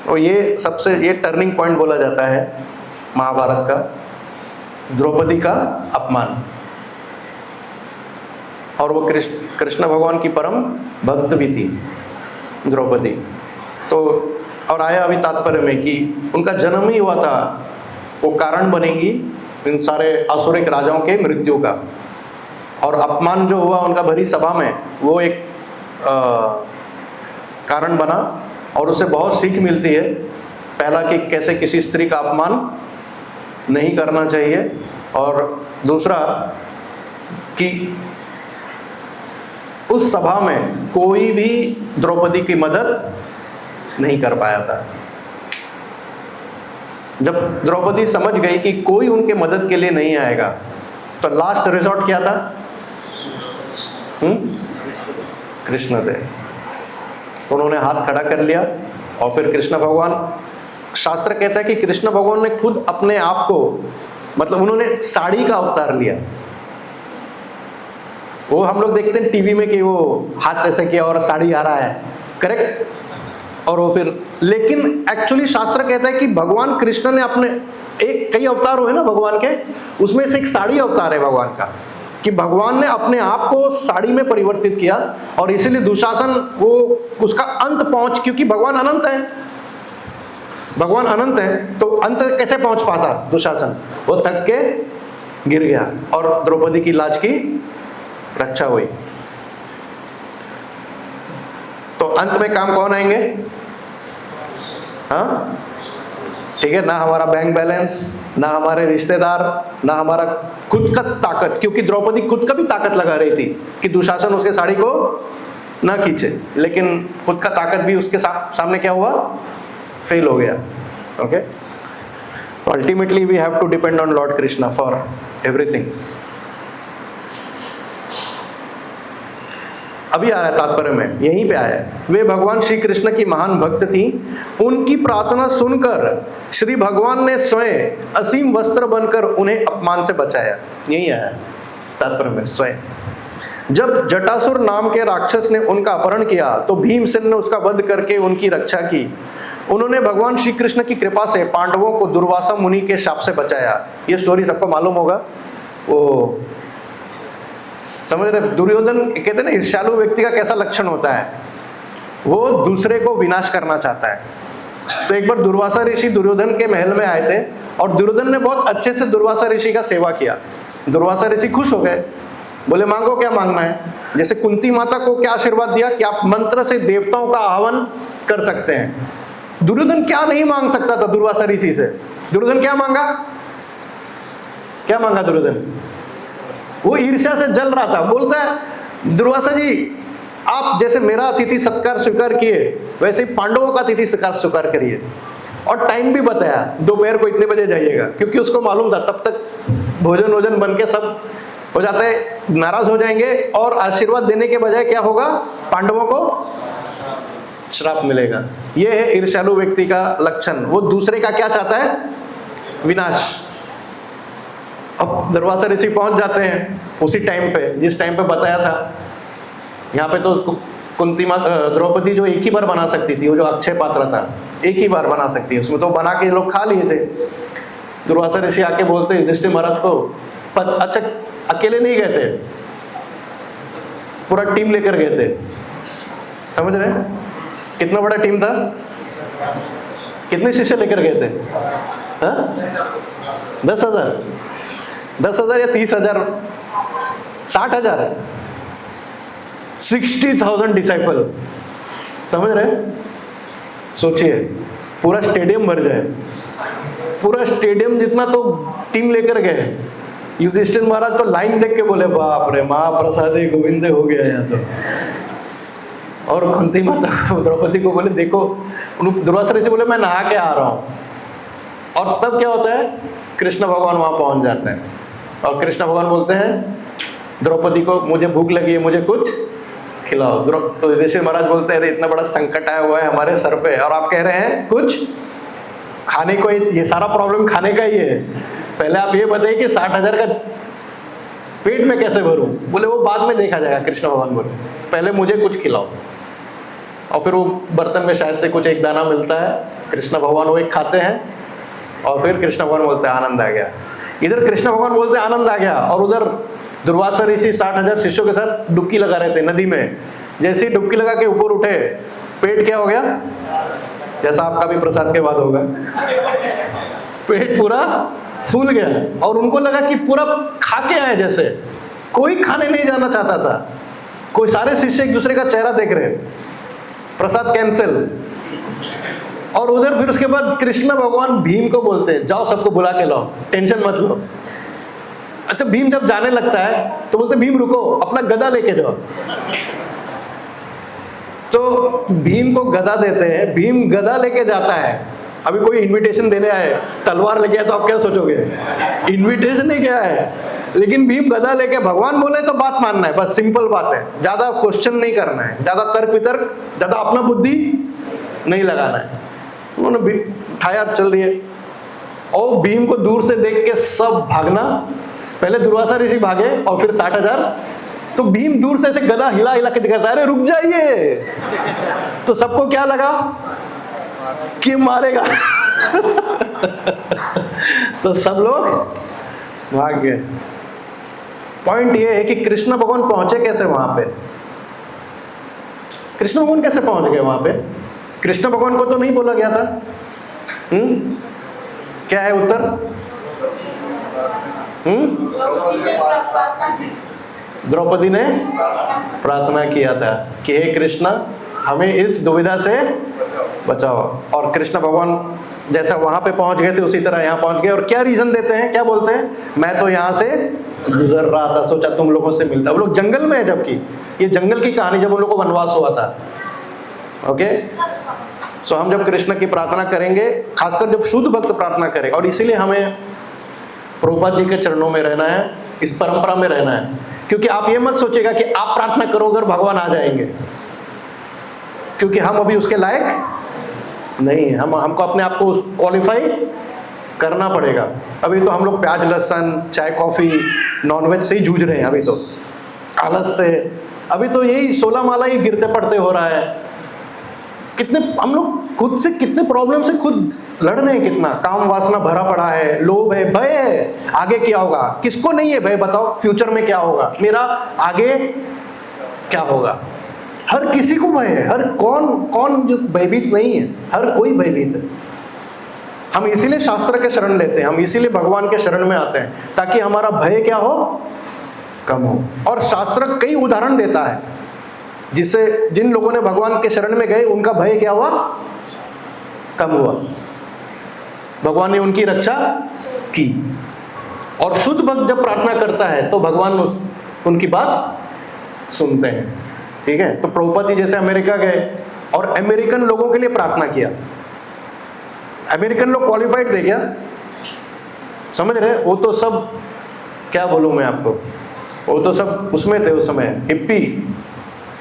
और ये टर्निंग पॉइंट बोला जाता है महाभारत का, द्रौपदी का अपमान। और वो कृष्ण भगवान की परम भक्त भी थी द्रौपदी। तो और आया अभी तात्पर्य में कि उनका जन्म ही हुआ था, वो कारण बनेंगी इन सारे असुरिक राजाओं के मृत्यु का। और अपमान जो हुआ उनका भरी सभा में, वो एक कारण बना और उससे बहुत सीख मिलती है। पहला कि कैसे किसी स्त्री का अपमान नहीं करना चाहिए और दूसरा कि उस सभा में कोई भी द्रौपदी की मदद नहीं कर पाया था। जब द्रौपदी समझ गई कि कोई उनके मदद के लिए नहीं आएगा, तो लास्ट रिजॉर्ट क्या था? कृष्ण थे। तो उन्होंने हाथ खड़ा कर लिया और फिर कृष्ण भगवान, शास्त्र कहता है कि कृष्ण भगवान ने खुद अपने आप को, मतलब उन्होंने साड़ी का अवतार लिया। वो हम लोग देखते हैं टीवी में कि वो हाथ ऐसे किया और साड़ी आ रहा है, करेक्ट, और वो फिर, लेकिन एक्चुअली शास्त्र कहता है कि भगवान कृष्ण ने अपने एक, कई अवतार हुए ना भगवान के, उसमें से एक साड़ी अवतार है भगवान का, कि भगवान ने अपने आप को साड़ी में परिवर्तित किया। और इसीलिए दुशासन वो उसका अंत पहुंच, क्योंकि भगवान अनंत है, भगवान अनंत है, तो अंत कैसे पहुंच पाता दुशासन? वो थक के गिर गया और द्रौपदी की लाज की रक्षा हुई। तो अंत में काम कौन आएंगे? हाँ, ठीक है, ना हमारा बैंक बैलेंस, ना हमारे रिश्तेदार, ना हमारा खुद का ताकत, क्योंकि द्रौपदी खुद का भी ताकत लगा रही थी कि दुशासन उसके साड़ी को ना खींचे, लेकिन खुद का ताकत भी उसके सामने क्या हुआ? फेल हो गया। Okay, ultimately we have to depend on Lord Krishna for everything. अभी आ रहा है तात्पर्य में, यहीं पे आया है। वे भगवान श्री कृष्ण की महान भक्त थी। उनकी प्रार्थना सुनकर श्री भगवान ने स्वयं असीम वस्त्र बनकर उन्हें अपमान से बचाया। यही आया तात्पर्य में, स्वयं। जब जटासुर नाम के राक्षस ने उनका अपहरण किया तो भीमसेन ने उसका वध करके उनकी रक्षा की। उन्होंने भगवान श्री कृष्ण की कृपा से पांडवों को दुर्वासा मुनि के शाप से बचाया। ये स्टोरी सबको मालूम होगा। वो समझ रहे, दुर्योधन कहते हैं ना, ईर्ष्यालु व्यक्ति का कैसा लक्षण होता है? वो दूसरे को विनाश करना चाहता है। तो एक बार दुर्वासा ऋषि दुर्योधन के महल में आए थे और दुर्योधन ने बहुत अच्छे से दुर्वासा ऋषि का सेवा किया। दुर्वासा ऋषि खुश हो गए, बोले मांगो क्या मांगना है। जैसे कुंती माता को क्या आशीर्वाद दिया कि आप मंत्र से देवताओं का आह्वान कर सकते हैं। दुर्योधन क्या नहीं मांग सकता था दुर्वासा ऋषि से? दुर्योधन क्या मांगा? क्या मांगा दुर्योधन? वो ईर्ष्या से जल रहा था। बोलता है दुर्वासा जी, आप जैसे मेरा अतिथि सत्कार स्वीकार किए, वैसे ही पांडवों का अतिथि सत्कार स्वीकार करिए। और टाइम भी बताया, दोपहर को इतने बजे जाइएगा, क्योंकि उसको मालूम था तब तक भोजन वोजन बन के सब हो जाता है, नाराज हो जाएंगे और आशीर्वाद देने के बजाय क्या होगा? पांडवों को श्राप मिलेगा। यह है ईर्ष्यालु व्यक्ति का लक्षण। वो दूसरे का क्या चाहता है? विनाश। अब दुर्वासा ऋषि पहुंच जाते हैं उसी टाइम पे, जिस टाइम पे बताया था। यहाँ पे तो कुंती माता, द्रौपदी जो एक ही बार बना सकती थी, वो जो अक्षय पात्र था एक ही बार बना सकती है, उसमें तो बना के लोग खा लिए थे। दुर्वासा ऋषि आके बोलते युधिष्ठिर महाराज को, अच्छा अकेले नहीं गए थे, पूरा टीम लेकर गए थे। समझ रहे हैं कितना बड़ा टीम था? कितने शिष्य लेकर गए थे? 10,000 10,000 या 30,000? 60,000? 60,000 डिसाइपल। समझ रहे? सोचिए, पूरा स्टेडियम भर जाए, पूरा स्टेडियम जितना तो टीम लेकर गए। युधिष्ठिर महाराज तो लाइन देख के बोले बाप रे, महाप्रसादे गोविंदे हो गया यहाँ तो। और कुंती माता द्रौपदी को बोले देखो, दुर्वासा ऋषि बोले मैं नहा के आ रहा हूँ। और तब क्या होता है? कृष्ण भगवान वहाँ पहुँच जाते हैं और कृष्ण भगवान बोलते हैं द्रौपदी को, मुझे भूख लगी है, मुझे कुछ खिलाओ। तो युधिष्ठिर महाराज बोलते हैं अरे इतना बड़ा संकट आया हुआ है हमारे सर पे और आप कह रहे हैं कुछ खाने को? ये सारा प्रॉब्लम खाने का ही है। पहले आप ये बताइए कि 60,000 का पेट में कैसे भरूं? बोले वो बाद में देखा जाएगा। कृष्ण भगवान बोले पहले मुझे कुछ खिलाओ। और फिर वो बर्तन में शायद से कुछ एक दाना मिलता है, कृष्ण भगवान वो एक खाते हैं और फिर कृष्ण भगवान बोलते हैं आनंद आ गया। इधर कृष्ण भगवान बोलते हैं आनंद आ गया और उधर दुर्वासा ऋषि 60,000 शिष्यों के साथ डुबकी लगा रहे थे नदी में। जैसे ही डुबकी लगा के ऊपर उठे, पेट क्या हो गया? जैसा आपका भी प्रसाद के बाद होगा, पेट पूरा फूल गया और उनको लगा कि पूरा खा के आए। जैसे कोई खाने नहीं जाना चाहता था, कोई सारे शिष्य एक दूसरे का चेहरा देख रहे, प्रसाद कैंसिल। और उधर फिर उसके बाद कृष्ण भगवान भीम को बोलते हैं जाओ सबको बुला के लाओ, टेंशन मत लो। अच्छा, भीम जब जाने लगता है तो बोलते भीम रुको, अपना गदा लेके जाओ। तो भीम को गदा देते हैं, भीम गदा लेके जाता है। अभी कोई इनविटेशन देने आए, तलवार लेके आए तो आप क्या सोचोगे? इनविटेशन नहीं गया है, लेकिन भीम गदा लेके, भगवान बोले तो बात मानना है, बस सिंपल बात है, ज्यादा क्वेश्चन नहीं करना है, ज्यादा तर्क वितर्क, ज्यादा अपना बुद्धि नहीं लगाना है। उन्होंने उठाया, चल दिए। और भीम को दूर से देख के सब भागना, पहले दुर्वासा ऋषि भागे और फिर 60,000। तो भीम दूर से ऐसे गदा हिला हिला के दिखाता है, अरे रुक जाइए। तो सबको क्या लगा कि मारेगा। तो सब लोग भाग गए। पॉइंट ये है कि कृष्ण भगवान पहुंचे कैसे वहां पे? कृष्ण भगवान कैसे पहुंच गए वहां पे? कृष्ण भगवान को तो नहीं बोला गया था। क्या है उत्तर? द्रौपदी ने प्रार्थना किया था कि हे कृष्ण, हमें इस दुविधा से बचाओ। और कृष्ण भगवान जैसा वहां पे पहुंच गए थे उसी तरह यहाँ पहुंच गए। और क्या रीजन देते हैं, क्या बोलते हैं? मैं तो यहाँ से गुजर रहा था, सोचा तुम लोगों से मिलता। वो लोग जंगल में है, जबकि ये जंगल की कहानी, जब उन लोगों को वनवास हुआ था। ओके, सो हम जब कृष्ण की प्रार्थना करेंगे, खासकर जब शुद्ध भक्त प्रार्थना करें, और इसीलिए हमें प्रभुपाद जी के चरणों में रहना है, इस परंपरा में रहना है। क्योंकि आप ये मत सोचिएगा कि आप प्रार्थना करोगे और भगवान आ जाएंगे, क्योंकि हम अभी उसके लायक नहीं है। हमको अपने आप को क्वालिफाई करना पड़ेगा। अभी तो हम लोग प्याज लहसुन, चाय कॉफी, नॉनवेज से ही जूझ रहे हैं। अभी तो आलस से, अभी तो यही 16 माला ही गिरते पड़ते हो रहा है। कितने हम लोग खुद से, कितने प्रॉब्लम से खुद लड़ रहे हैं, कितना काम वासना भरा पड़ा है, लोभ है, भय है, आगे क्या होगा। किसको नहीं है भय? बताओ, फ्यूचर में क्या होगा, मेरा आगे क्या होगा। हर किसी को भय है। हर कौन जो भयभीत नहीं है? हर कोई भयभीत है। हम इसीलिए शास्त्र के शरण लेते हैं, हम इसीलिए भगवान के शरण में आते हैं, ताकि हमारा भय क्या हो? कम हो। और शास्त्र कई उदाहरण देता है जिससे जिन लोगों ने भगवान के शरण में गए उनका भय क्या हुआ? कम हुआ। भगवान ने उनकी रक्षा की। और शुद्ध भक्त जब प्रार्थना करता है तो भगवान उनकी बात सुनते हैं। ठीक है, तो प्रभुपाद जी जैसे अमेरिका गए और अमेरिकन लोगों के लिए प्रार्थना किया। अमेरिकन लोग क्वालिफाइड थे क्या? समझ रहे? वो तो सब, क्या बोलूं मैं आपको, वो तो सब उसमें थे उस समय, हिप्पी,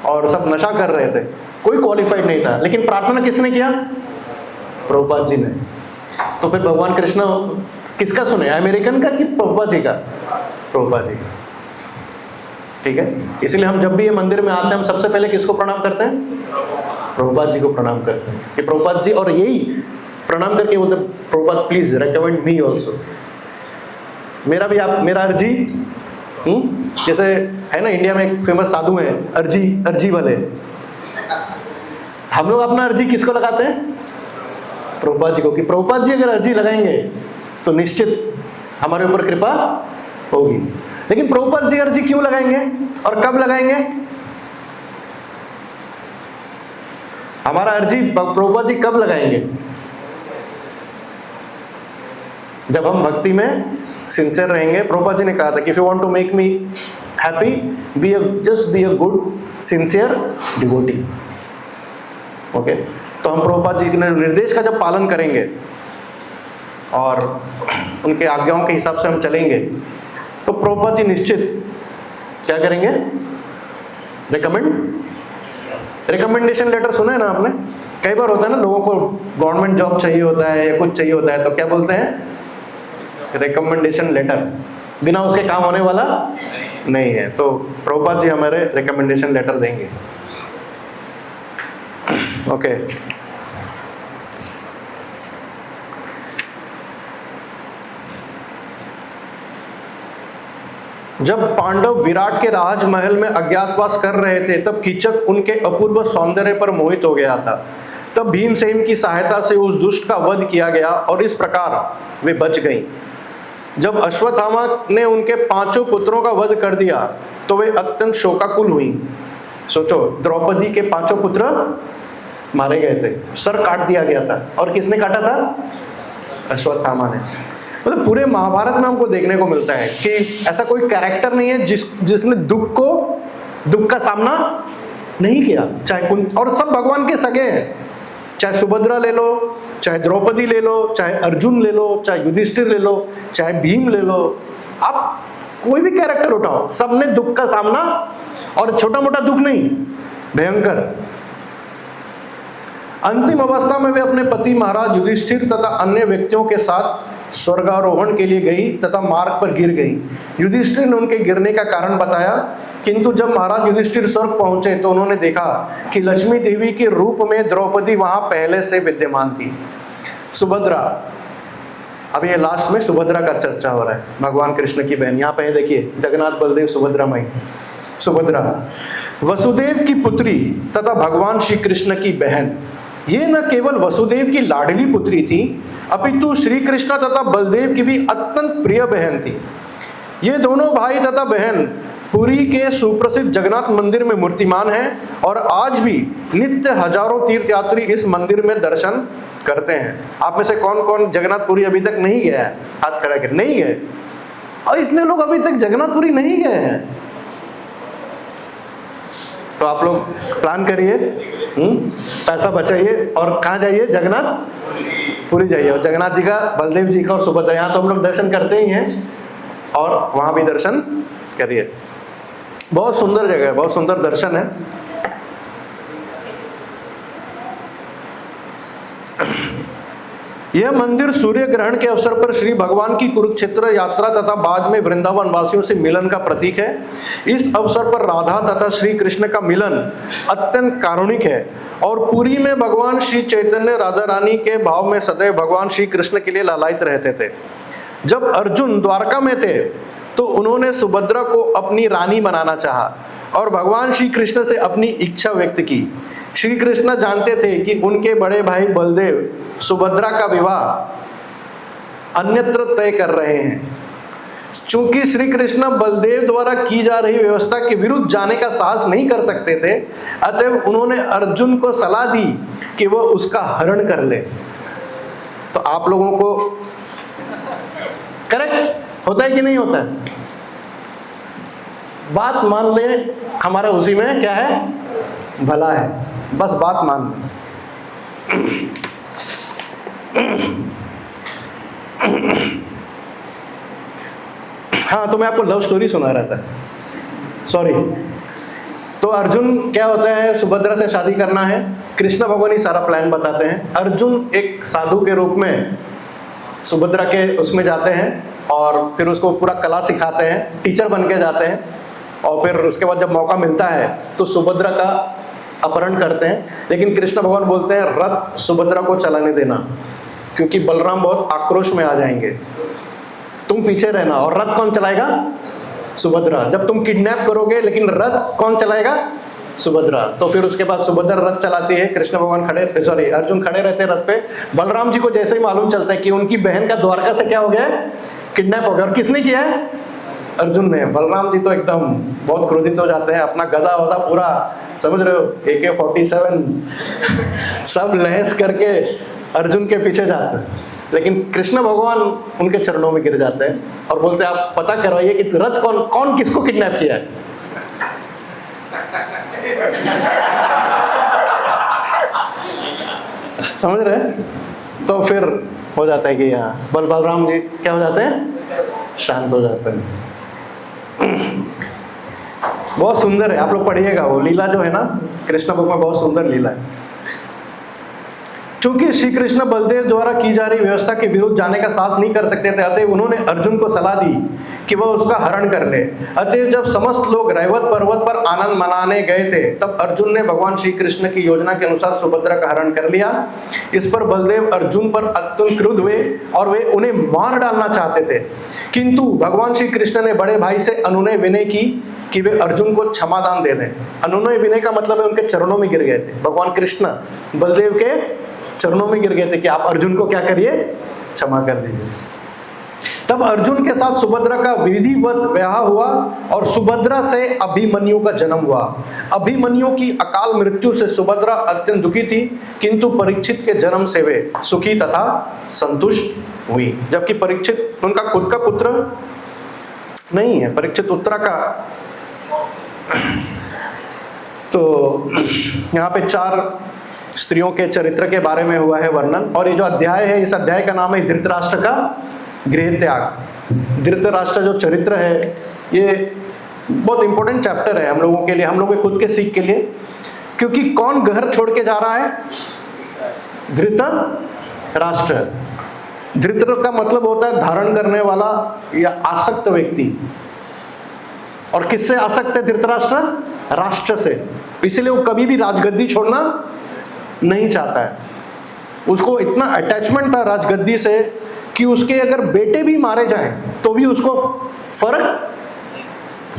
और सब नशा कर रहे थे। कोई क्वालिफाइड नहीं था। लेकिन प्रार्थना किसने किया? प्रभुपाद जी ने। तो फिर भगवान कृष्ण किसका सुने? अमेरिकन का कि प्रभुपाद जी का? प्रभुपाद जी का। ठीक है, इसलिए हम जब भी ये मंदिर में आते हैं, हम सबसे पहले किसको प्रणाम करते हैं? प्रभुपाद जी को प्रणाम करते हैं कि प्रभुपाद जी, और यही प्रणाम करके बोलते Prabhupada please recommend me also. मेरा भी आप, मेरा अर्जी, जैसे है ना इंडिया में एक फेमस साधु है, अर्जी वाले। हम लोग अपना अर्जी किसको लगाते हैं? प्रभुपाद जी को। कि प्रभुपाद जी अगर अर्जी लगाएंगे तो निश्चित हमारे ऊपर कृपा होगी। लेकिन प्रभुपाद जी अर्जी क्यों लगाएंगे और कब लगाएंगे? हमारा अर्जी प्रभुपाद जी कब लगाएंगे? जब हम भक्ति में सिंसियर रहेंगे। प्रभुपाद जी ने कहा था कि if you want to make me happy, just be a good sincere devotee. Okay, तो हम प्रभुपाद जी के निर्देश का जब पालन करेंगे और उनके आज्ञाओं के हिसाब से हम चलेंगे, तो प्रभुपाद जी निश्चित क्या करेंगे? रिकमेंडेशन लेटर सुना है ना आपने? कई बार होता है ना, लोगों को गवर्नमेंट जॉब चाहिए होता है या कुछ चाहिए होता है, तो क्या बोलते हैं? Recommendation letter. बिना उसके काम होने वाला नहीं है। तो प्रभुपाद जी हमारे रिकमेंडेशन लेटर देंगे। ओके, जब पांडव विराट के राजमहल में अज्ञातवास कर रहे थे, तब कीचक उनके अपूर्व सौंदर्य पर मोहित हो गया था। तब भीमसेन की सहायता से उस दुष्ट का वध किया गया और इस प्रकार वे बच गईं। जब अश्वत्थामा ने उनके 5 पुत्रों का वध कर दिया तो वे अत्यंत शोकाकुल हुई। सोचो, द्रौपदी के 5 पुत्र मारे गए थे, सर काट दिया गया था। और किसने काटा था? अश्वत्थामा ने। मतलब पूरे महाभारत में हमको देखने को मिलता है कि ऐसा कोई कैरेक्टर नहीं है जिसने दुख का सामना नहीं किया, चाहे और सब भगवान के सगे हैं। चाहे सुभद्रा ले लो, चाहे द्रौपदी ले लो, चाहे अर्जुन ले लो, चाहे युधिष्ठिर ले लो, चाहे भीम ले लो, आप कोई भी कैरेक्टर उठाओ, सबने दुख का सामना, और छोटा मोटा दुख नहीं, भयंकर। अंतिम अवस्था में वे अपने पति महाराज युधिष्ठिर तथा अन्य व्यक्तियों के साथ स्वर्गारोहण के लिए गई तथा मार्ग पर गिर गई। युधिष्ठिर ने उनके गिरने का कारण बताया, किंतु जब महाराज युधिष्ठिर स्वर्ग पहुंचे तो उन्होंने देखा कि लक्ष्मी देवी के रूप में द्रौपदी वहां पहले से विद्यमान थी। सुभद्रा, अब ये लास्ट में सुभद्रा का चर्चा हो रहा है, भगवान कृष्ण की बहन। यहाँ पे देखिए, जगन्नाथ बलदेव सुभद्रा माई। सुभद्रा वसुदेव की पुत्री तथा भगवान श्री कृष्ण की बहन। ये न केवल वसुदेव की लाडली पुत्री थी, अपितु श्री कृष्ण तथा बलदेव की भी अत्यंत प्रिय बहन थी। ये दोनों भाई तथा बहन पुरी के सुप्रसिद्ध जगन्नाथ मंदिर में मूर्तिमान हैं और आज भी नित्य हजारों तीर्थयात्री इस मंदिर में दर्शन करते हैं। आप में से कौन कौन जगन्नाथपुरी अभी तक नहीं गया है? हाथ खड़ा कर। नहीं गए? और इतने लोग अभी तक जगन्नाथपुरी नहीं गए हैं, तो आप लोग प्लान करिए, पैसा बचाइए और कहाँ जाइए? जगन्नाथपुरी जाइए, और जगन्नाथ जी का, बलदेव जी का और सुभद्रा, यहाँ तो हम लोग दर्शन करते ही हैं, और वहाँ भी दर्शन करिए। बहुत सुंदर जगह है, बहुत सुंदर दर्शन है। यह मंदिर सूर्य ग्रहण के अवसर पर श्री भगवान की कुरुक्षेत्र यात्रा तथा बाद में वृंदावन वासियों से मिलन का प्रतीक है। इस अवसर पर राधा तथा श्री कृष्ण का मिलन अत्यंत कारुणिक है और पुरी में भगवान श्री चैतन्य राधा रानी के भाव में सदैव भगवान श्री कृष्ण के लिए लालायित रहते थे। जब अर्जुन द्वारका में थे तो उन्होंने सुभद्रा को अपनी रानी बनाना चाहा और भगवान श्री कृष्ण से अपनी इच्छा व्यक्त की। श्री कृष्ण जानते थे कि उनके बड़े भाई बलदेव सुभद्रा का विवाह अन्यत्र तय कर रहे हैं। चूंकि श्री कृष्ण बलदेव द्वारा की जा रही व्यवस्था के विरुद्ध जाने का साहस नहीं कर सकते थे, अतएव उन्होंने अर्जुन को सलाह दी कि वह उसका हरण कर ले। तो आप लोगों को करेक्ट होता है कि नहीं होता है? बात मान ले, हमारा उसी में क्या है? भला है, बस बात मान ले। हाँ, तो मैं आपको लव स्टोरी सुना रहा था, सॉरी। तो अर्जुन क्या होता है, सुभद्रा से शादी करना है, कृष्ण भगवान ही सारा प्लान बताते हैं। अर्जुन एक साधु के रूप में सुभद्रा के उसमें जाते हैं और फिर उसको पूरा कला सिखाते हैं, टीचर बन के जाते हैं, और फिर उसके बाद जब मौका मिलता है तो सुभद्रा का अपहरण करते हैं। लेकिन कृष्ण भगवान बोलते हैं रथ सुभद्रा को चलाने देना, क्योंकि बलराम बहुत आक्रोश में आ जाएंगे, तुम पीछे रहना। और रथ कौन चलाएगा? सुभद्रा। जब तुम किडनैप करोगे, लेकिन रथ कौन चलाएगा? सुभद्रा। तो फिर उसके बाद सुभद्रा रथ चलाती है, कृष्ण भगवान अर्जुन खड़े रहते हैं रथ पे। बलराम जी को जैसे ही मालूम चलता है कि उनकी बहन का द्वारका से क्या हो गया है? किडनैप हो गया। और किसने किया है? अर्जुन ने। बलराम जी तो एकदम बहुत क्रोधित हो जाते हैं, अपना गदा वदा पूरा, समझ रहे हो, AK-47 सब लहस करके अर्जुन के पीछे जाते हैं। लेकिन कृष्ण भगवान उनके चरणों में गिर जाते हैं और बोलते हैं आप पता करवाइए कि रथ कौन किसको किडनैप किया है। समझ रहे हैं? तो फिर हो जाता है कि यहाँ बलराम जी क्या हो जाते हैं? शांत हो जाते हैं। बहुत सुंदर है, आप लोग पढ़िएगा, वो लीला जो है ना कृष्ण भगवान में, बहुत सुंदर लीला है। चूंकि श्री कृष्ण बलदेव द्वारा की जा रही व्यवस्था के विरुद्ध जाने का साहस नहीं कर सकते थे, अतएव उन्होंने अर्जुन को सलाह दी कि वह उसका हरण कर ले। अतएव जब समस्त लोग रैवत पर्वत पर आनंद मनाने गए थे, तब अर्जुन ने भगवान श्री कृष्ण की योजना के अनुसार सुभद्रा का हरण कर लिया। इस पर बलदेव अर्जुन पर अत्यंत क्रुद्ध हुए और वे उन्हें मार डालना चाहते थे, किंतु भगवान श्री कृष्ण ने बड़े भाई से अनुनय विनय की कि वे अर्जुन को क्षमादान दे दें। अनुनय विनय का मतलब है उनके चरणों में गिर गए थे। भगवान कृष्ण बलदेव के चरणों में गिर गए थे कि आप अर्जुन को क्या करिए? क्षमा कर दीजिए। तब अर्जुन के साथ सुभद्रा का विधिवत विवाह हुआ और सुभद्रा से अभिमन्यु का जन्म हुआ। अभिमन्यु की अकाल मृत्यु से सुभद्रा अत्यंत दुखी थी, किंतु परीक्षित के जन्म से वे सुखी तथा संतुष्ट हुई। जबकि परीक्षित उनका खुद का पुत्र नहीं है, परीक्षित उत्तरा का। तो यहाँ पे 4 स्त्रियों के चरित्र के बारे में हुआ है वर्णन। और ये जो अध्याय है, इस अध्याय का नाम है धृतराष्ट्र का गृह त्याग। धृतराष्ट्र जो चरित्र है, ये बहुत इंपॉर्टेंट चैप्टर है हम लोगों के लिए, हम लोगों के खुद के सीख के लिए। क्योंकि कौन घर छोड़ के जा रहा है? धृतराष्ट्र। धृत का मतलब होता है धारण करने वाला या आसक्त व्यक्ति। और किससे आसक्त है धृतराष्ट्र? राष्ट्र से। इसलिए वो कभी भी राजगद्दी छोड़ना नहीं चाहता है। उसको इतना अटैचमेंट था राजगद्दी से कि उसके अगर बेटे भी मारे जाएं तो भी उसको फर्क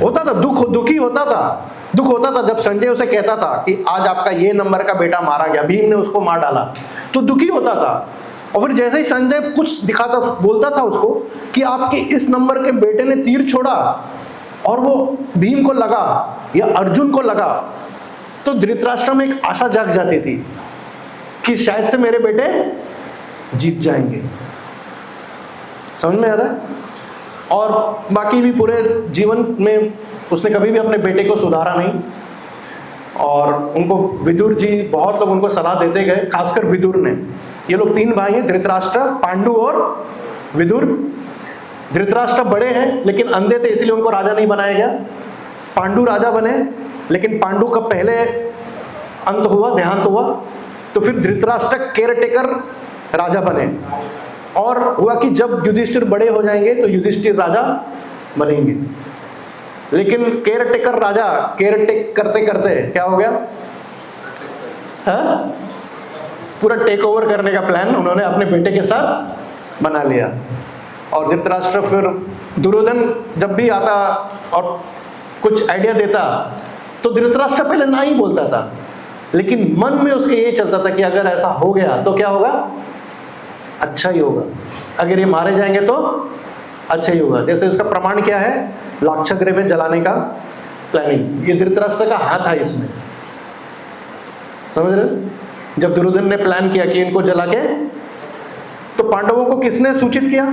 होता था, दुखी होता था। दुख होता था जब संजय उसे कहता था कि आज आपका ये नंबर का बेटा मारा गया, भीम ने उसको मार डाला, तो दुखी होता था। और फिर जैसे ही संजय कुछ दिखाता, बोलता था उसको कि आपके इस नंबर के बेटे ने तीर छोड़ा और वो भीम को लगा या अर्जुन को लगा, तो धृतराष्ट्र में एक आशा जाग जाती थी कि शायद से मेरे बेटे जीत जाएंगे। समझ में आ रहा है? और बाकी भी पूरे जीवन में उसने कभी भी अपने बेटे को सुधारा नहीं। और उनको विदुर जी, बहुत लोग उनको सलाह देते गए, खासकर विदुर ने। ये लोग 3 भाई हैं, धृतराष्ट्र, पांडु और विदुर। धृतराष्ट्र बड़े हैं लेकिन अंधे थे, इसलिए उनको राजा नहीं बनाया गया। पांडु राजा बने, लेकिन पांडु का पहले अंत हुआ, देहांत हुआ। तो फिर धृतराष्ट्र केयरटेकर राजा बने। और हुआ कि जब युधिष्ठिर बड़े हो जाएंगे तो युधिष्ठिर राजा बनेंगे। लेकिन केयरटेकर राजा केयरटेक करते करते क्या हो गया? पूरा टेक ओवर करने का प्लान उन्होंने अपने बेटे के साथ बना लिया। और धृतराष्ट्र फिर दुर्योधन जब भी आता और कुछ आइडिया देता तो धृतराष्ट्र पहले ना ही बोलता था, लेकिन मन में उसके ये चलता था कि अगर ऐसा हो गया तो क्या होगा? अच्छा ही होगा। अगर ये मारे जाएंगे तो अच्छा ही होगा। जैसे उसका प्रमाण क्या है? लाक्षागृह में जलाने का प्लानिंग। ये धृतराष्ट्र का हाथ था इसमें। समझ रहे? जब दुर्योधन ने प्लान किया कि इनको जला के, तो पांडवों को किसने सूचित किया?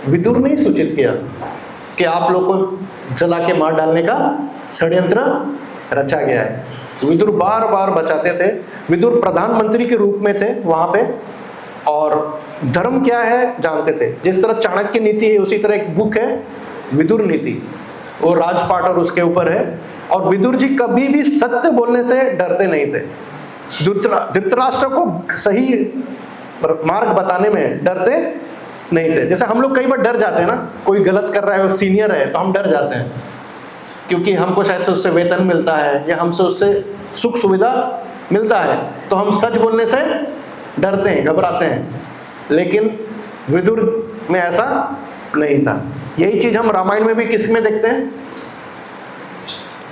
विदुर ने ही सूचित किया कि आप लोग को जला के मार डालने का षड्यंत्र रचा गया है। विदुर बार बार बचाते थे। विदुर प्रधानमंत्री के रूप में थे वहां पे, और धर्म क्या है जानते थे। जिस तरह चाणक्य नीति है, उसी तरह एक बुक है विदुर नीति, वो राजपाट और उसके ऊपर है। और विदुर जी कभी भी सत्य बोलने से डरते नहीं थे। धृतराष्ट्र को सही मार्ग बताने में डरते नहीं थे। जैसे हम लोग कई बार डर जाते हैं ना, कोई गलत कर रहा है, वो सीनियर है तो हम डर जाते हैं, क्योंकि हमको शायद से उससे वेतन मिलता है या हमसे उससे सुख सुविधा मिलता है, तो हम सच बोलने से डरते हैं, घबराते हैं। लेकिन विदुर में ऐसा नहीं था। यही चीज हम रामायण में भी किस में देखते हैं?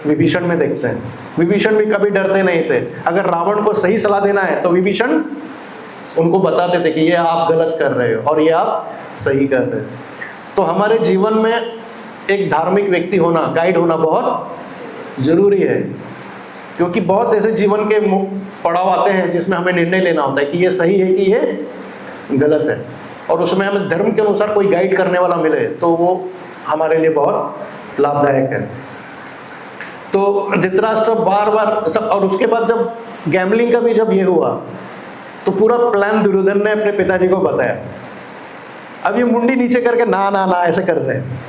विभीषण में देखते हैं। विभीषण भी कभी डरते नहीं थे। अगर रावण को सही सलाह देना है तो विभीषण उनको बताते थे कि ये आप गलत कर रहे हो और ये आप सही कर रहे हो। तो हमारे जीवन में एक धार्मिक व्यक्ति होना, गाइड होना बहुत जरूरी है, क्योंकि बहुत ऐसे जीवन के पड़ाव आते हैं जिसमें हमें निर्णय लेना होता है कि ये सही है कि ये गलत है, और उसमें हमें धर्म के अनुसार कोई गाइड करने वाला मिले तो वो हमारे लिए बहुत लाभदायक है। तो धृतराष्ट्र बार बार सब, और उसके बाद जब गैम्बलिंग का भी जब ये हुआ तो पूरा प्लान दुर्योधन ने अपने पिताजी को बताया। अब ये मुंडी नीचे करके ना ना ना ऐसे कर रहे हैं,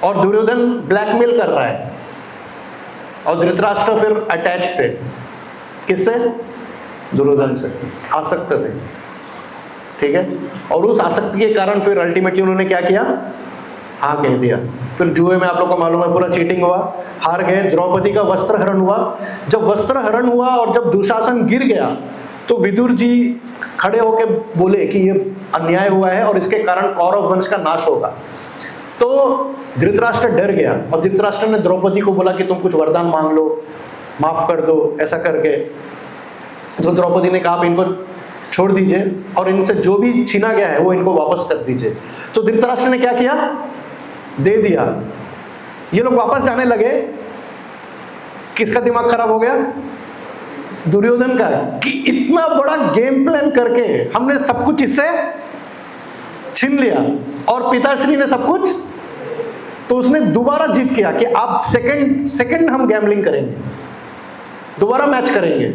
और दुर्योधन ब्लैकमेल कर रहा है, और धृतराष्ट्र फिर अटैच थे। किससे? दुर्योधन से आसक्त थे। ठीक है, और उस आसक्ति के कारण फिर अल्टीमेटली उन्होंने क्या किया? हाँ कह दिया। फिर जुए में आप लोग को मालूम है पूरा चीटिंग हुआ, हार गए। द्रौपदी का वस्त्र हरण हुआ। जब वस्त्र हरण हुआ और जब दुशासन गिर गया तो विदुर जी खड़े होकर बोले कि ये अन्याय हुआ है और इसके कारण कौरव वंश का नाश होगा। तो धृतराष्ट्र डर गया और धृतराष्ट्र ने द्रौपदी को बोला कि तुम कुछ वरदान मांग लो, माफ कर दो, ऐसा करके। तो द्रौपदी ने कहा आप इनको छोड़ दीजिए और इनसे जो भी छीना गया है वो इनको वापस कर दीजिए। तो धृतराष्ट्र ने क्या किया? दे दिया। ये लोग वापस जाने लगे। किसका दिमाग खराब हो गया? दुर्योधन का, कि इतना बड़ा गेम प्लान करके हमने सब कुछ इससे छीन लिया और पिताश्री ने सब कुछ। तो उसने दोबारा जीत किया कि आप सेकंड हम गैम्बलिंग करेंगे, दोबारा मैच करेंगे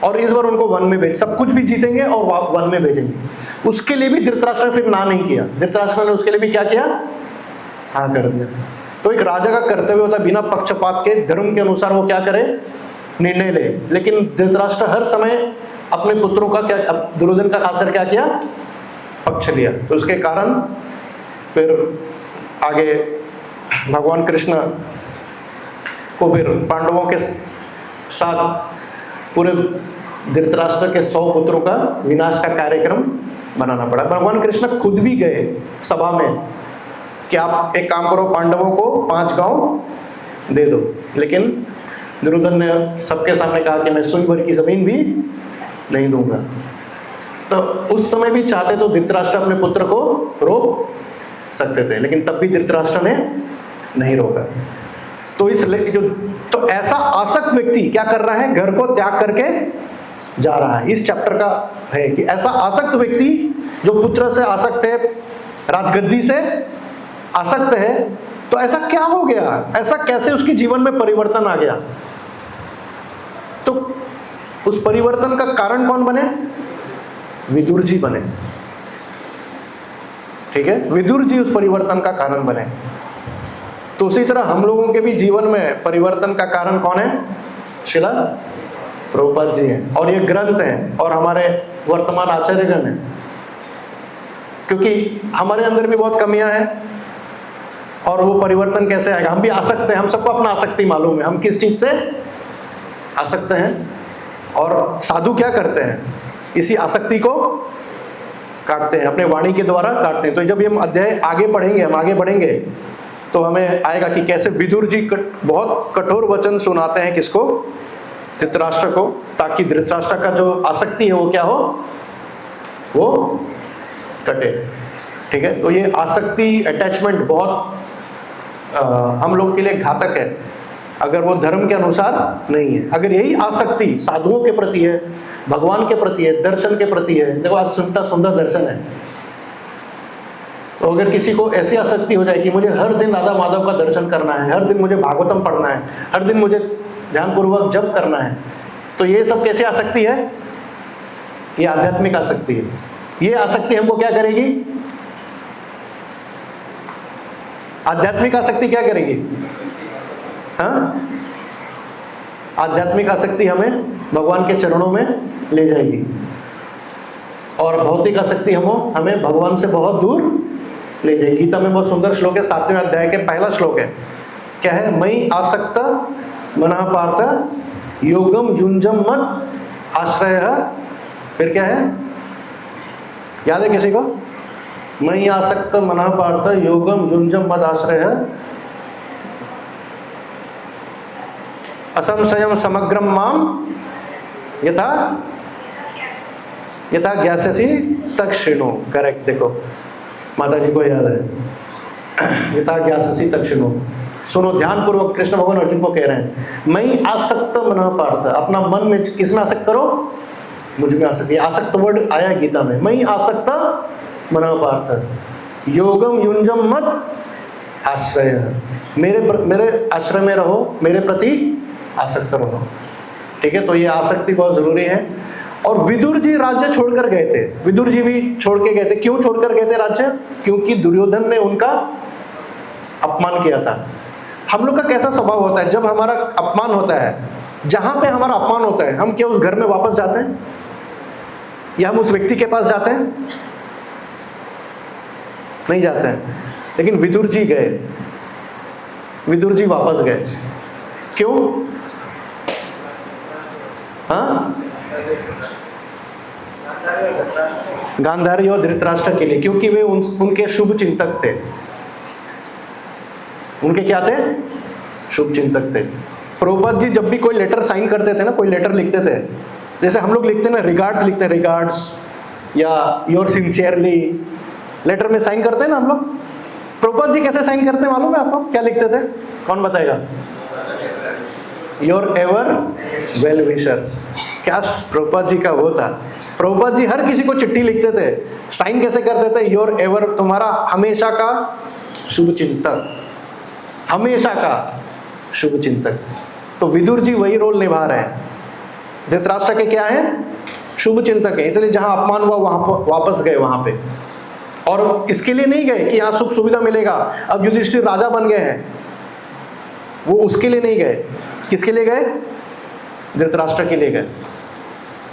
और इस बार उनको वन में भेज, सब कुछ भी जीतेंगे और वन में भेजेंगे। उसके लिए भी धृतराष्ट्र ने फिर ना नहीं किया। धृतराष्ट्र ने उसके लिए भी क्या किया? हाँ कर दिया। तो एक राजा का कर्तव्य होता है बिना पक्षपात के धर्म के अनुसार वो क्या करे? निर्णय ले। लेकिन धृतराष्ट्र हर समय अपने पुत्रों का क्या, दुर्योधन का खासकर क्या किया? पक्ष लिया। तो उसके कारण फिर आगे भगवान कृष्ण को फिर पांडवों के साथ पूरे धृतराष्ट्र के 100 पुत्रों का विनाश का कार्यक्रम बनाना पड़ा। भगवान कृष्ण खुद भी गए सभा में कि आप एक काम करो, पांडवों को 5 गांव दे दो। लेकिन दुर्योधन ने सबके सामने कहा कि मैं सुई भर की जमीन भी नहीं दूंगा। तो उस समय भी चाहते तो धृतराष्ट्र अपने पुत्र को रोक सकते थे, लेकिन तब भी धृतराष्ट्र ने नहीं रोका। तो तो ऐसा आसक्त व्यक्ति क्या कर रहा है? घर को त्याग करके जा रहा है। इस चैप्टर का है कि ऐसा आसक्त व्यक्ति जो पुत्र से आसक्त है, राजगद्दी से आसक्त है, तो ऐसा क्या हो गया? ऐसा कैसे उसके जीवन में परिवर्तन आ गया? तो उस परिवर्तन का कारण कौन बने? विदुर जी बने। ठीक है, विदुर जी उस परिवर्तन का कारण बने। तो उसी तरह हम लोगों के भी जीवन में परिवर्तन का कारण कौन है? श्रील प्रभुपाद जी हैं, और ये ग्रंथ हैं और हमारे वर्तमान आचार्यगण हैं। क्योंकि हमारे अंदर भी बहुत कमियां हैं और वो परिवर्तन कैसे आएगा? हम भी आसक्त हैं, हम सबको अपना आसक्ति मालूम है, हम किस चीज से आसक्त हैं। और साधु क्या करते हैं? इसी आसक्ति को काटते हैं, अपने वाणी के द्वारा काटते हैं। तो जब हम अध्याय आगे पढ़ेंगे, हम आगे बढ़ेंगे तो हमें आएगा कि कैसे विदुर जी बहुत कठोर वचन सुनाते हैं किसको? धृतराष्ट्र को, ताकि धृतराष्ट्र का जो आसक्ति है वो क्या हो? वो कटे। ठीक है, तो ये आसक्ति, अटैचमेंट बहुत हम लोग के लिए घातक है अगर वो धर्म के अनुसार नहीं है। अगर यही आसक्ति साधुओं के प्रति है, भगवान के प्रति है, दर्शन के प्रति है, देखो आज सुनता सुंदर दर्शन है, तो अगर किसी को ऐसी आसक्ति हो जाए कि मुझे हर दिन राधा माधव का दर्शन करना है, हर दिन मुझे भागवतम पढ़ना है, हर दिन मुझे ध्यानपूर्वक जप करना है, तो ये सब कैसी आसक्ति है? ये आध्यात्मिक आसक्ति है। ये आसक्ति हमको क्या करेगी? आध्यात्मिक आसक्ति क्या करेगी? हाँ, आध्यात्मिक आसक्ति हमें भगवान के चरणों में ले जाएगी और भौतिक आसक्ति हमें भगवान से बहुत दूर ले जाएगी। गीता में बहुत सुंदर श्लोक है, 7वें अध्याय के पहला श्लोक है। क्या है? मयि आसक्त मनः पार्थ योगम युंजम मत आश्रय। फिर क्या है? याद है किसी को? मयि आसक्त मनः पार्थ योगम युंजम मत आश्रय असंशयम समग्रम माम यथा यथा ज्ञास्यसि तत् शृणु। करेक्ट, देखो माता जी को याद है। यथा ज्ञास्यसि तत् शृणु, सुनो ध्यानपूर्वक। कृष्ण भगवान अर्जुन को कह रहे हैं मैं आसक्त मनः पार्थ, अपना मन में किस में आसक्त करो? मुझ में आसक्त। ये आसक्त वर्ड आया गीता में। मैं आसक्त मनः पार्थ योगम युंजम मत आश्रय, मेरे आश्रय में रहो, मेरे प्रति आसक्त रहो। ठीक है, तो ये आसक्ति बहुत जरूरी है। और विदुर जी राज्य छोड़कर गए थे, विदुर जी भी छोड़ के गए थे। क्यों छोड़कर गए थे राज्य? क्योंकि दुर्योधन ने उनका अपमान किया था। हम लोग का कैसा स्वभाव होता है? जब हमारा अपमान होता है, जहां पे हमारा अपमान होता है, हम क्या उस घर में वापस जाते हैं या हम उस व्यक्ति के पास जाते हैं? नहीं जाते हैं। लेकिन विदुर जी गए, विदुर जी वापस गए। क्यों? हाँ, गांधारी और धृतराष्ट्र के लिए, क्योंकि वे उनके शुभ चिंतक थे। उनके क्या थे? शुभ चिंतक थे। प्रभुपाद जी जब भी कोई लेटर साइन करते थे ना, कोई लेटर लिखते थे, जैसे हम लोग लिखते हैं ना, रिगार्ड्स लिखते हैं, रिगार्ड्स या योर सिंसियरली, लेटर में साइन करते हैं ना हम लोग। प्रभुपाद जी कैसे साइन करते हैं मालूम है आपको? क्या लिखते थे? कौन बताएगा? Your ever well wisher. क्या प्रभुपाद जी का वो था। प्रभुपाद जी हर किसी को चिट्ठी लिखते थे, साइन कैसे करते थे? योर एवर, तुम्हारा हमेशा का शुभ चिंतक, हमेशा का शुभ चिंतक। तो विदुर जी वही रोल निभा रहे हैं। धृतराष्ट्र के क्या है? शुभ चिंतक है, इसलिए जहां अपमान हुआ वहां पर वापस गए वहां पे। और इसके लिए नहीं गए कि यहाँ सुख सुविधा मिलेगा, अब युधिष्ठिर राजा बन गए हैं, वो उसके लिए नहीं गए। किसके लिए गए? धृतराष्ट्र के लिए गए।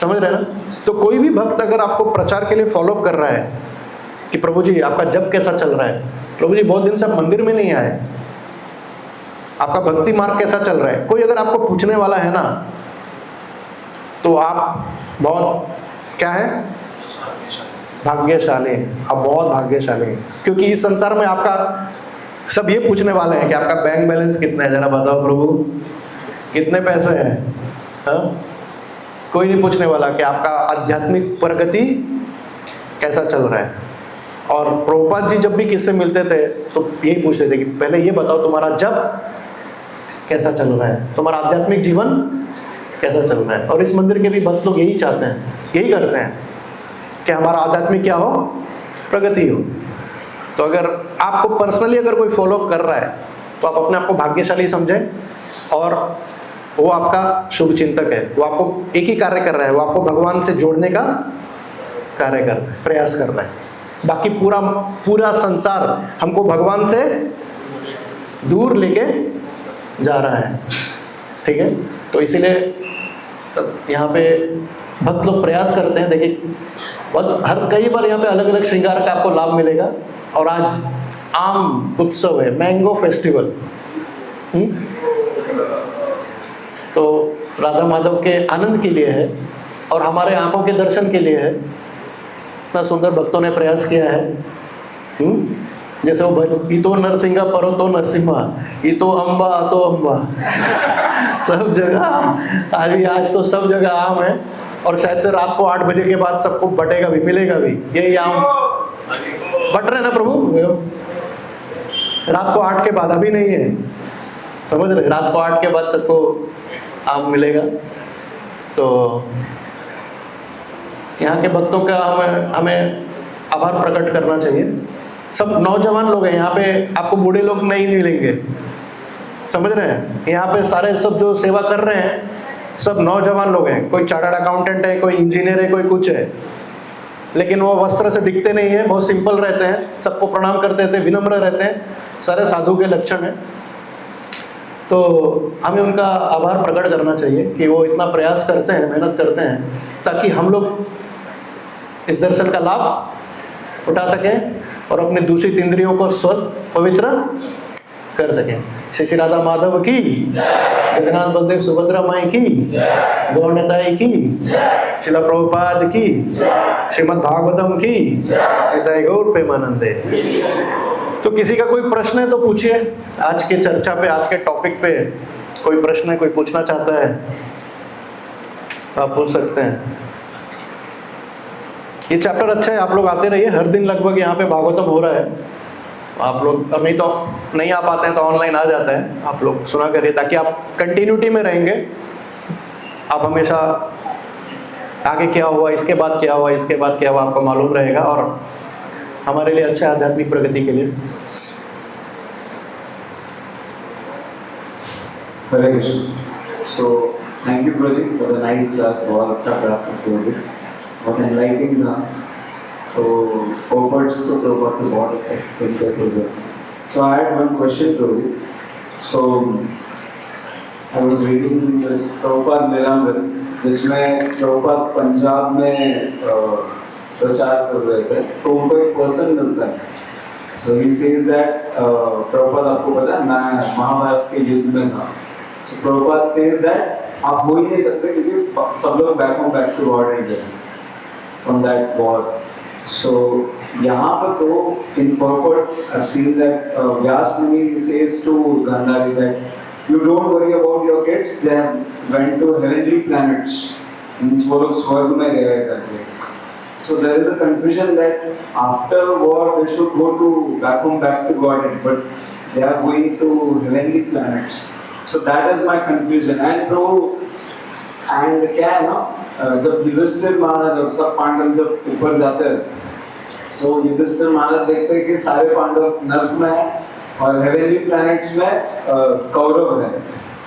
समझ रहे ना? तो कोई भी भक्त अगर आपको प्रचार के लिए फॉलोअप कर रहा है कि प्रभु जी आपका जप कैसा चल रहा है, प्रभु जी बहुत दिन से आप मंदिर में नहीं आए, आपका भक्ति मार्ग कैसा चल रहा है, कोई अगर आपको पूछने वाला है ना, तो आप बहुत क्या है? भाग्यशाली हैं। आप बहुत भाग्यशाली हैं, क्योंकि इस संसार में आपका सब ये पूछने वाले हैं कि आपका बैंक बैलेंस कितना है, जरा बताओ प्रभु कितने पैसे हैं। हाँ? कोई नहीं पूछने वाला कि आपका आध्यात्मिक प्रगति कैसा चल रहा है। और प्रभुपाद जी जब भी किससे मिलते थे तो यही पूछते थे कि पहले ये बताओ तुम्हारा जप कैसा चल रहा है, तुम्हारा आध्यात्मिक जीवन कैसा चल रहा है। और इस मंदिर के भी भक्त लोग यही चाहते हैं, यही करते हैं कि हमारा आध्यात्मिक क्या हो? प्रगति हो। तो अगर आपको पर्सनली अगर कोई फॉलोअप कर रहा है तो आप अपने आप को भाग्यशाली समझें, और वो आपका शुभ चिंतक है, वो आपको एक ही कार्य कर रहा है, वो आपको भगवान से जोड़ने का कार्य कर रहा है, प्रयास कर रहा है। बाकी पूरा संसार हमको भगवान से दूर लेके जा रहा है। ठीक है? तो इसीलिए यहाँ पे भक्त लोग प्रयास करते हैं। देखिए हर कई बार यहाँ पे अलग अलग श्रृंगार का आपको लाभ मिलेगा। और आज आम उत्सव है, मैंगो फेस्टिवल। तो राधा माधव के आनंद के लिए है और हमारे आंखों के दर्शन के लिए है। इतना सुंदर भक्तों ने प्रयास किया है। जैसे वो इतो नरसिंहा परो तो नरसिम्हा, इतो अम्बा अतो अम्बा। सब जगह आज तो सब जगह आम है। और शायद से रात को 8 बजे के बाद सबको बटेगा भी, मिलेगा भी यही आम। बट रहे ना प्रभु, रात को 8 के बाद अभी नहीं है, समझ रहे? रात को 8 के बाद सबको आम मिलेगा। तो यहाँ के भक्तों का हमें आभार प्रकट करना चाहिए। सब नौजवान लोग हैं यहाँ पे, आपको बूढ़े लोग नहीं मिलेंगे, समझ रहे हैं? यहाँ पे सारे सब जो सेवा कर रहे हैं सब नौजवान लोग हैं। कोई चार्टर्ड अकाउंटेंट है, कोई इंजीनियर है, कोई कुछ है, लेकिन वो वस्त्र से दिखते नहीं है, बहुत सिंपल रहते हैं, सबको प्रणाम करते थे, विनम्र रहते हैं, सारे साधु के लक्षण हैं। तो हमें उनका आभार प्रकट करना चाहिए कि वो इतना प्रयास करते हैं, मेहनत करते हैं, ताकि हम लोग इस दर्शन का लाभ उठा सकें और अपने दूषित इंद्रियों को स्वच्छ पवित्र कर सकें। श्री राधा माधव की, जगन्नाथ बलदेव सुभद्रा माई की, गौर निताई की, शिला प्रभुपाद की, श्रीमद् भागवतम की, निताई गौर प्रेमानंदे। तो किसी का कोई प्रश्न है तो पूछिए। आज के चर्चा पे, आज के टॉपिक पे कोई प्रश्न है, कोई पूछना चाहता है तो आप पूछ सकते हैं। ये चैप्टर अच्छा है, आप लोग आते रहिए। हर दिन लगभग यहाँ पे भागवतम हो रहा है। आप लोग अभी तो नहीं आ पाते हैं तो ऑनलाइन आ जाता है, आप लोग सुना करिए, ताकि आप कंटिन्यूटी में रहेंगे। आप हमेशा आगे क्या हुआ, इसके बाद क्या हुआ, इसके बाद क्या हुआ, आपको मालूम रहेगा, और हमारे लिए अच्छा आध्यात्मिक प्रगति के लिए। Hare Krishna. So thank you Pradeep for the nice class. बहुत अच्छा क्लास था, बहुत एनलाइटिंग था। So forwards to Prabhupada to what it's explained by Prabhupada. So I had one question to you. So I was reading this Prabhupada Niranjan, जिसमें प्रभुपाद पंजाब में प्रचार कर रहे थे, तो उनको एक पर्सन मिलता है। So he says that Prabhupada, आपको पता है मैं महाभारत के युद्ध में था। So प्रभुपाद says that आप हो ही नहीं सकते क्योंकि सब लोग back to Lord India from that war. So यहाँ पर तो in purport I've seen that Vyas Muni says to Gandhari that you don't worry about your kids, they have went to heavenly planets means वो लोग स्वर्ग में गए करके. So there is a confusion that after war they should go to back home, back to Godhead, but they are going to heavenly planets. So that is my confusion. And क्या है ना, जब युधिष्ठिर महाराज और सब पांडव जब ऊपर जाते हैं, so युधिष्ठिर महाराज देखते हैं कि सारे पांडव नर्क में है और हेवनली प्लैनेट्स में कौरव है.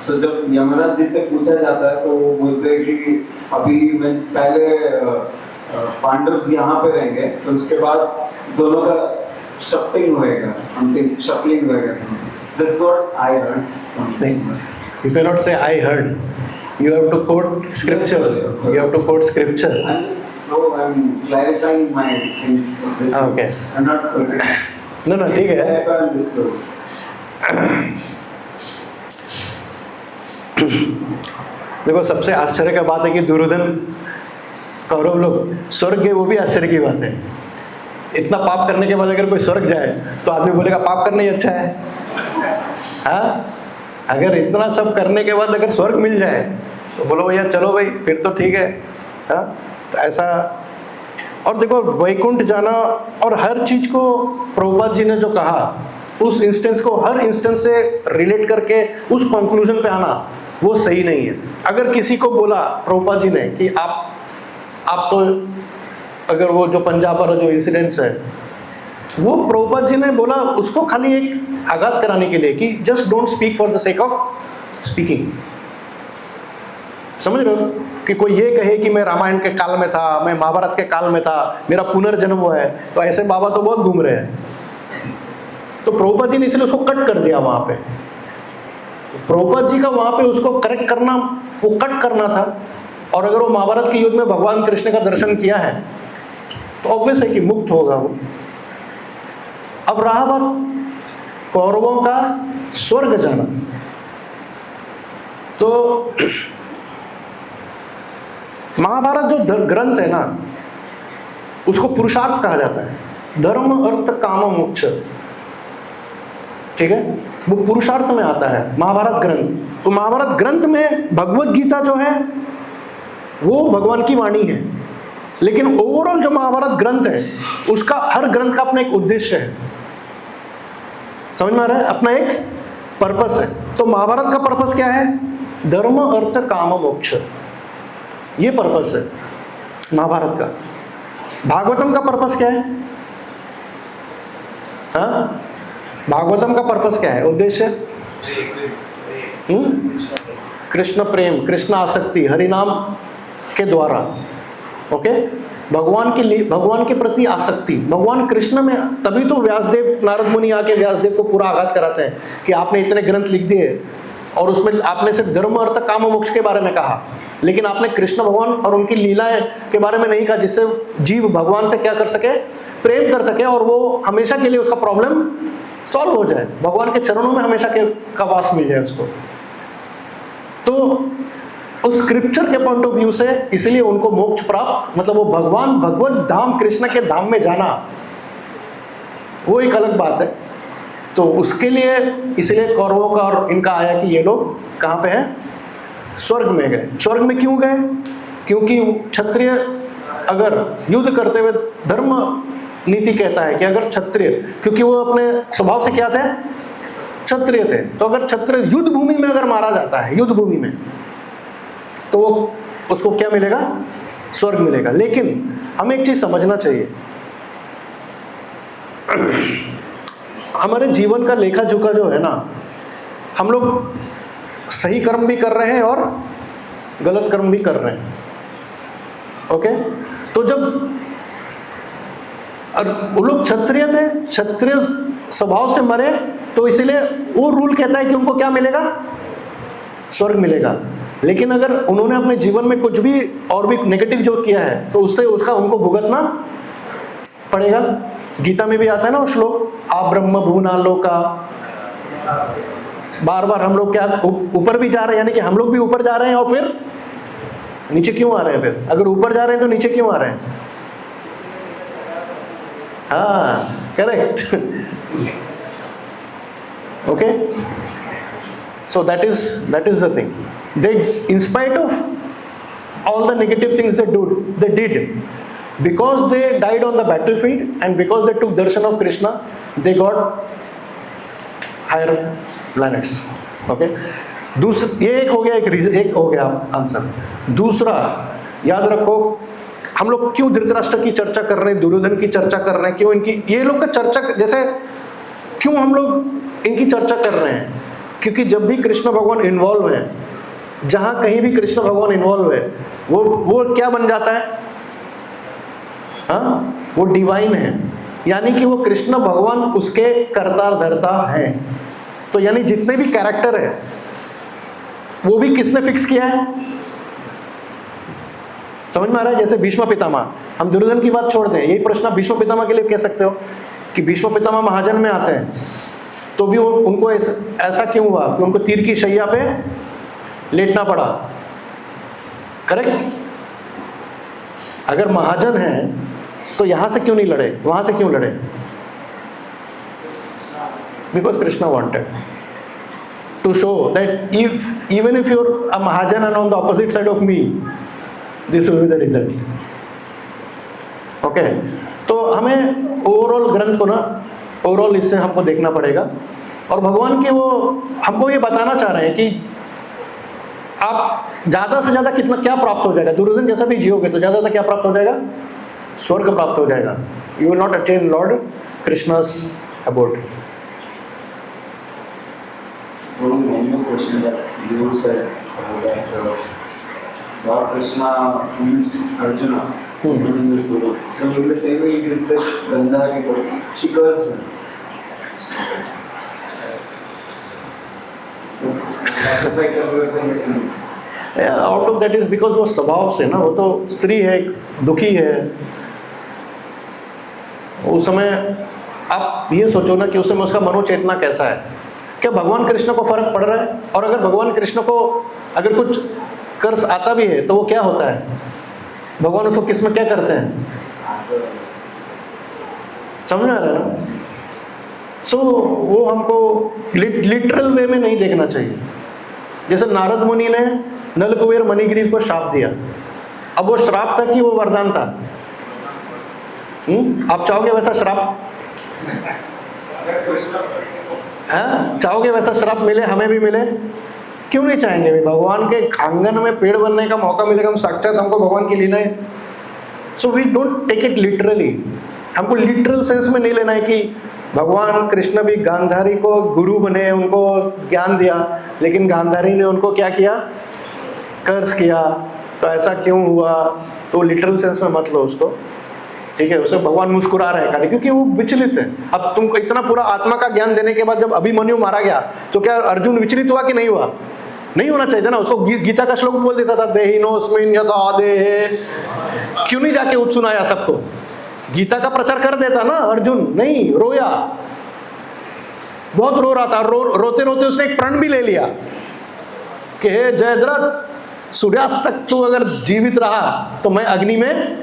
So जब यमराज जी से पूछा जाता है तो वो बोलते हैं कि अभी मीन्स पहले पांडव यहाँ पे रहेंगे, तो उसके बाद दोनों का शफ्टिंग होएगा, शफलिंग होएगा. This is what I heard. You cannot say I heard. You have to quote scripture. You have to quote scripture. I'm clarifying my things. Okay. I'm not. No, ठीक है. देखो, सबसे आश्चर्य का बात है कि दुर्योधन कौरव लोग स्वर्ग गए, वो भी आश्चर्य की बात है. इतना पाप करने के बाद अगर कोई स्वर्ग जाए तो आदमी बोलेगा पाप करना ही अच्छा है. हाँ, अगर इतना सब करने के बाद अगर स्वर्ग मिल जाए तो बोलो भैया चलो भाई, फिर तो ठीक है. हाँ, तो ऐसा. और देखो, वैकुंठ जाना और हर चीज को प्रभुपाद जी ने जो कहा, उस इंस्टेंस को हर इंस्टेंस से रिलेट करके उस कंक्लूजन पे आना, वो सही नहीं है. अगर किसी को बोला प्रभुपाद जी ने कि आप तो, अगर वो जो पंजाब वाला जो इंसिडेंट्स है, वो प्रभुपाद जी ने बोला उसको खाली एक आघात कराने के लिए कि just don't speak for the sake of speaking. समझ रहे हो कि कोई ये कहे कि मैं रामायण के काल में था, मैं महाभारत के काल में था, मेरा पुनर्जन्म हुआ है, तो ऐसे बाबा तो बहुत घूम रहे हैं. तो प्रभुपाद जी ने इसलिए उसको कट कर दिया वहाँ पे. प्रभुपाद जी का वहाँ पे उसको करेक्ट करना, वो कट करना था. और अगर वो महाभारत के युद्ध में भगवान कृष्ण का दर्शन किया है तो ऑब्वियस है कि मुक्त होगा वो. अब रहा बात कौरवों का स्वर्ग जाना, तो महाभारत जो ग्रंथ है ना, उसको पुरुषार्थ कहा जाता है. धर्म अर्थ काम मोक्ष, ठीक है, वो पुरुषार्थ में आता है महाभारत ग्रंथ. तो महाभारत ग्रंथ में भगवत गीता जो है वो भगवान की वाणी है, लेकिन ओवरऑल जो महाभारत ग्रंथ है उसका, हर ग्रंथ का अपना एक उद्देश्य है. समझ में आ रहा है? अपना एक पर्पस है. तो महाभारत का पर्पस क्या है? धर्म अर्थ काम मोक्ष, ये पर्पस है महाभारत का. भागवतम का पर्पस क्या है? हाँ, भागवतम का पर्पस क्या है, उद्देश्य? कृष्ण प्रेम, कृष्ण आसक्ति, हरिनाम के द्वारा. ओके, भगवान के प्रति आसक्ति, भगवान कृष्ण में. तभी तो व्यासदेव, नारद मुनि आके व्यासदेव को पूरा आघात कराते हैं कि आपने इतने ग्रंथ लिख दिए और उसमें आपने सिर्फ धर्म अर्थ काम मोक्ष के बारे में कहा, लेकिन आपने कृष्ण भगवान और उनकी लीलाएं के बारे में नहीं कहा, जिससे जीव भगवान से क्या कर सके, प्रेम कर सके और वो हमेशा के लिए उसका प्रॉब्लम सॉल्व हो जाए, भगवान के चरणों में हमेशा का वास मिल जाए उसको. तो उस स्क्रिप्चर के पॉइंट ऑफ व्यू से इसलिए उनको मोक्ष प्राप्त, मतलब वो भगवत धाम, कृष्ण के धाम में जाना, वो एक अलग बात है. तो उसके लिए इसलिए कौरवों का और इनका आया कि ये लोग कहाँ पे हैं? स्वर्ग में गए. स्वर्ग में क्यों गए? क्योंकि क्षत्रिय अगर युद्ध करते हुए, धर्म नीति कहता है कि अगर क्षत्रिय, क्योंकि वो अपने स्वभाव से क्या थे? क्षत्रिय थे. तो अगर क्षत्रिय युद्ध भूमि में अगर मारा जाता है, युद्ध भूमि में, तो वो उसको क्या मिलेगा? स्वर्ग मिलेगा. लेकिन हमें एक चीज समझना चाहिए, हमारे जीवन का लेखा जोखा जो है ना, हम लोग सही कर्म भी कर रहे हैं और गलत कर्म भी कर रहे हैं. ओके, तो जब वो लोग क्षत्रिय थे, क्षत्रिय स्वभाव से मरे, तो इसलिए वो रूल कहता है कि उनको क्या मिलेगा? स्वर्ग मिलेगा. लेकिन अगर उन्होंने अपने जीवन में कुछ भी और भी नेगेटिव जो किया है, तो उससे उसका उनको भुगतना पड़ेगा. गीता में भी आता है ना वो श्लोक, आ ब्रह्म भुवना लोका. बार बार हम लोग क्या ऊपर भी जा रहे हैं, यानी कि हम लोग भी ऊपर जा रहे हैं और फिर नीचे क्यों आ रहे हैं? फिर अगर ऊपर जा रहे हैं तो नीचे क्यों आ रहे हैं? हाँ, correct. Okay, so that is the thing. They, in spite of all the negative things they did, because they died on the battlefield and because they took darshan of Krishna, they got higher planets. Okay, ये एक हो गया, एक हो गया answer. दूसरा याद रखो, हम लोग क्यों धृतराष्ट्र की चर्चा कर रहे हैं, दुर्योधन की चर्चा कर रहे हैं, क्यों इनकी ये लोग का चर्चा, जैसे क्यों हम लोग इनकी चर्चा कर रहे हैं? क्योंकि जब भी कृष्ण भगवान इन्वॉल्व है, जहां कहीं भी कृष्ण भगवान इन्वॉल्व है, वो क्या बन जाता है? हाँ, वो डिवाइन है, यानी कि वो कृष्ण भगवान उसके करता धरता है। तो यानी जितने भी कैरेक्टर है वो भी किसने फिक्स किया है? समझ में आ रहा है? जैसे भीष्म पितामह, हम दुर्योधन की बात छोड़ दें, यही प्रश्न आप भीष्म पितामह के लिए कह सकते हो कि भीष्म पितामह महाजन में आते हैं तो भी उनको ऐसा क्यों हुआ कि उनको तीर की शैया पे लेटना पड़ा? करेक्ट? अगर महाजन है तो यहां से क्यों नहीं लड़े, वहां से क्यों लड़े? Because Krishna wanted to show that even if you're a Mahajan and on the opposite side of me, this will be the result. Okay, तो हमें ओवरऑल ग्रंथ को ना, ओवरऑल इससे हमको देखना पड़ेगा। और भगवान के वो हमको ये बताना चाह रहे हैं कि आप ज़्यादा से ज़्यादा कितना क्या प्राप्त हो जाएगा, दुर्योधन जैसा भी जियोगे तो ज़्यादा क्या प्राप्त हो जाएगा? स्वर्ग प्राप्त हो जाएगा। You will not attain lord Krishna's abode. One more question that you said that Lord Krishna used Arjuna in this guru. So in the same way he did this Gandhari guru. She cursed him. Out of that is because वो स्वभाव से ना, वो तो स्त्री है, दुखी है। उस समय आप ये सोचो ना कि उस समय उसका मनोचेतना कैसा है। क्या भगवान कृष्ण को फर्क पड़ रहा है? और अगर भगवान कृष्ण को अगर कुछ कर्ज आता भी है तो वो क्या होता है? भगवान उसको किस में क्या करते हैं? समझ आ रहा है ना? सो वो हमको लिटरल वे में नहीं देखना चाहिए। जैसे नारद मुनि ने नल कुबेर मणिग्रीव को श्राप दिया, अब वो श्राप था कि वो वरदान था? आप चाहोगे वैसा श्राप? हाँ, चाहोगे वैसा श्राप मिले, हमें भी मिले? क्यों नहीं चाहेंगे? भगवान के आंगन में पेड़ बनने का मौका मिलेगा, हम साक्षात हमको भगवान की लीला है। So we don't take it literally. हमको लिटरल सेंस में नहीं लेना है कि भगवान कृष्ण भी गांधारी को गुरु बने, उनको ज्ञान दिया, लेकिन गांधारी ने उनको क्या किया? कर्ज किया। तो ऐसा क्यों हुआ? तो लिटरल सेंस में मत लो उसको, ठीक है? उसे भगवान मुस्कुरा रहे हैं खाली, क्योंकि वो विचलित है। अब तुमको इतना पूरा आत्मा का ज्ञान देने के बाद जब अभिमन्यु मारा गया तो क्या अर्जुन विचलित हुआ कि नहीं हुआ? नहीं होना चाहिए था ना। उसको गीता का श्लोक बोल देता था, देहिनोस्मिन् यथा देहे। क्यों नहीं जाके उठ सुनाया सबको? गीता का प्रचार कर देता ना अर्जुन। नहीं, रोया, बहुत रो रहा था। रोते रोते उसने एक प्रण भी ले लिया कि हे जयद्रथ, सूर्यास्त तक तू अगर जीवित रहा तो मैं अग्नि में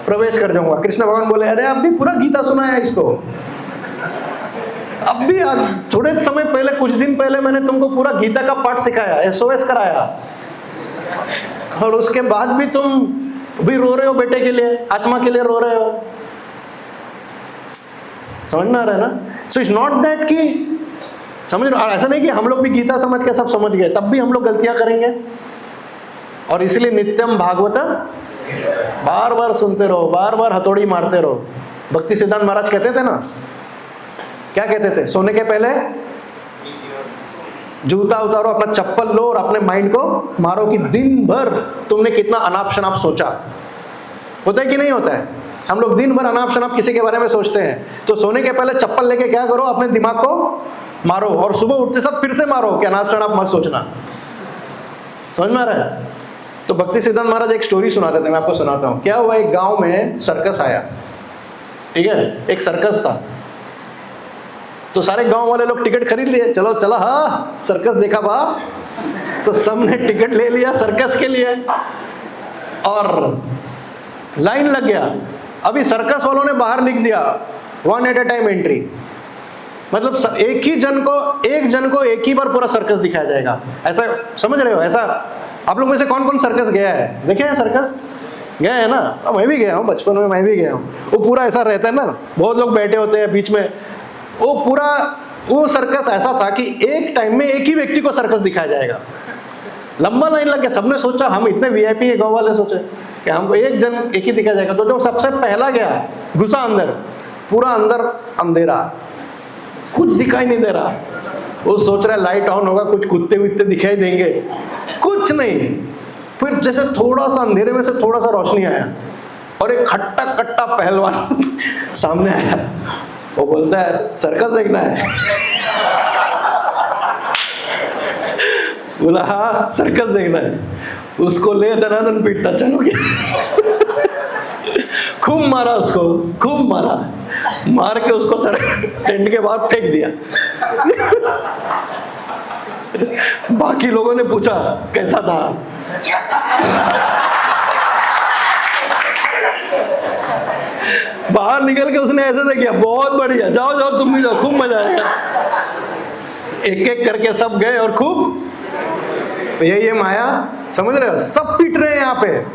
प्रवेश कर जाऊंगा। कृष्ण भगवान बोले, अरे अब भी पूरा गीता सुनाया इसको, अब भी थोड़े समय पहले, कुछ दिन पहले मैंने तुमको पूरा गीता का पाठ सिखाया, SOS कराया, और उसके बाद भी तुम भी रो रहे हो बेटे के लिए, आत्मा के लिए रो रहे हो। समझ में आ रहा है ना? सो इट्स नॉट दैट कि समझ, ऐसा नहीं कि हम लोग भी गीता समझ के सब समझ गए, तब भी हम लोग गलतियां करेंगे। और इसलिए नित्यम भागवत बार बार सुनते रहो, बार बार हथौड़ी मारते रहो। भक्ति सिद्धांत महाराज कहते थे ना, क्या कहते थे? सोने के पहले जूता उतारो, अपना चप्पल लो और अपने माइंड को मारो कि दिन भर तुमने कितना अनाप शनाप सोचा। होता है कि नहीं होता है? हम लोग दिन भर अनाप शनाप किसी के बारे में सोचते हैं, तो सोने के पहले चप्पल लेके क्या करो? अपने दिमाग को मारो, और सुबह उठते साथ फिर से मारो कि अनाप शनाप मत सोचना। समझ में आ रहा है? तो भक्ति सिद्धांत महाराज एक स्टोरी सुनाते थे, मैं आपको सुनाता हूँ। क्या हुआ, एक गांव में सर्कस आया, ठीक है? एक सर्कस था, तो सारे गांव वाले लोग टिकट खरीद लिए, चलो चला, हाँ सर्कस देखा बा। तो सबने टिकट ले लिया सर्कस के लिए और लाइन लग गया। अभी सर्कस वालों ने बाहर लिख दिया 1 at a time एंट्री, मतलब एक जन को एक ही बार पूरा सर्कस दिखाया जाएगा। ऐसा समझ रहे हो? ऐसा आप लोग में से कौन कौन सर्कस गया है? देखे हैं सर्कस? गए हैं ना? अब मैं भी गया हूँ, बचपन में मैं भी गया हूँ। वो पूरा ऐसा रहता है ना, बहुत लोग बैठे होते हैं बीच में, वो सर्कस ऐसा था कि एक टाइम में एक ही व्यक्ति को सर्कस दिखाया जाएगा। लंबा लाइन लग गया, सबने सोचा हम इतने वीआईपी है, गाँव वाले सोचे कि हमको एक ही दिखाया जाएगा। तो जो सबसे पहला गया, घुसा अंदर, पूरा अंदर अंधेरा, कुछ दिखाई नहीं दे रहा। वो सोच रहा है लाइट ऑन होगा, कुछ कुत्ते वुत्ते दिखाई देंगे, कुछ नहीं। फिर जैसे थोड़ा सा अंधेरे में से थोड़ा सा रोशनी आया और एक खट्टा कट्टा पहलवान सामने आया। वो बोलता है सर्कस देखना है? बोला हाँ सर्कस देखना है। उसको ले दनादन पीटना चालू किया। खूब मारा उसको, खूब मारा, मार के उसको टेंट के बाहर फेंक दिया। बाकी लोगों ने पूछा कैसा था? बाहर निकल के उसने ऐसे से किया, बहुत बढ़िया, जाओ जाओ तुम भी जाओ, खूब मजा आएगा। एक एक करके सब गए और खूब, तो यही माया, समझ रहे हो? सब पीट रहे हैं यहाँ पे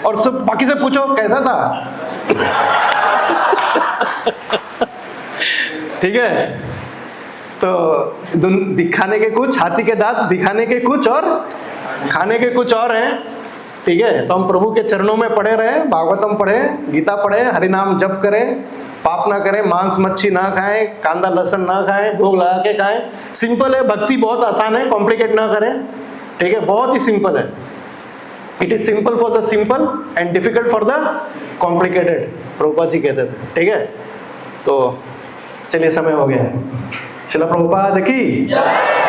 और सब बाकी से पूछो कैसा था? ठीक है, तो दिखाने के कुछ, हाथी के दांत दिखाने के कुछ और खाने के कुछ और हैं। ठीक है, तो हम प्रभु के चरणों में पड़े रहे, भागवतम पढ़े, गीता पढ़े, हरि नाम जप करें, पाप ना करें, मांस मच्छी ना खाएं, कांदा लहसुन ना खाएं, भोग लगा के खाएं। सिंपल है, भक्ति बहुत आसान है, कॉम्प्लिकेट ना करें। ठीक है, बहुत ही सिंपल है। It is simple for the simple and difficult for the complicated, Prabhupada ji कहते थे। ठीक है, तो चलिए समय हो गया। श्रील प्रभुपाद की जय।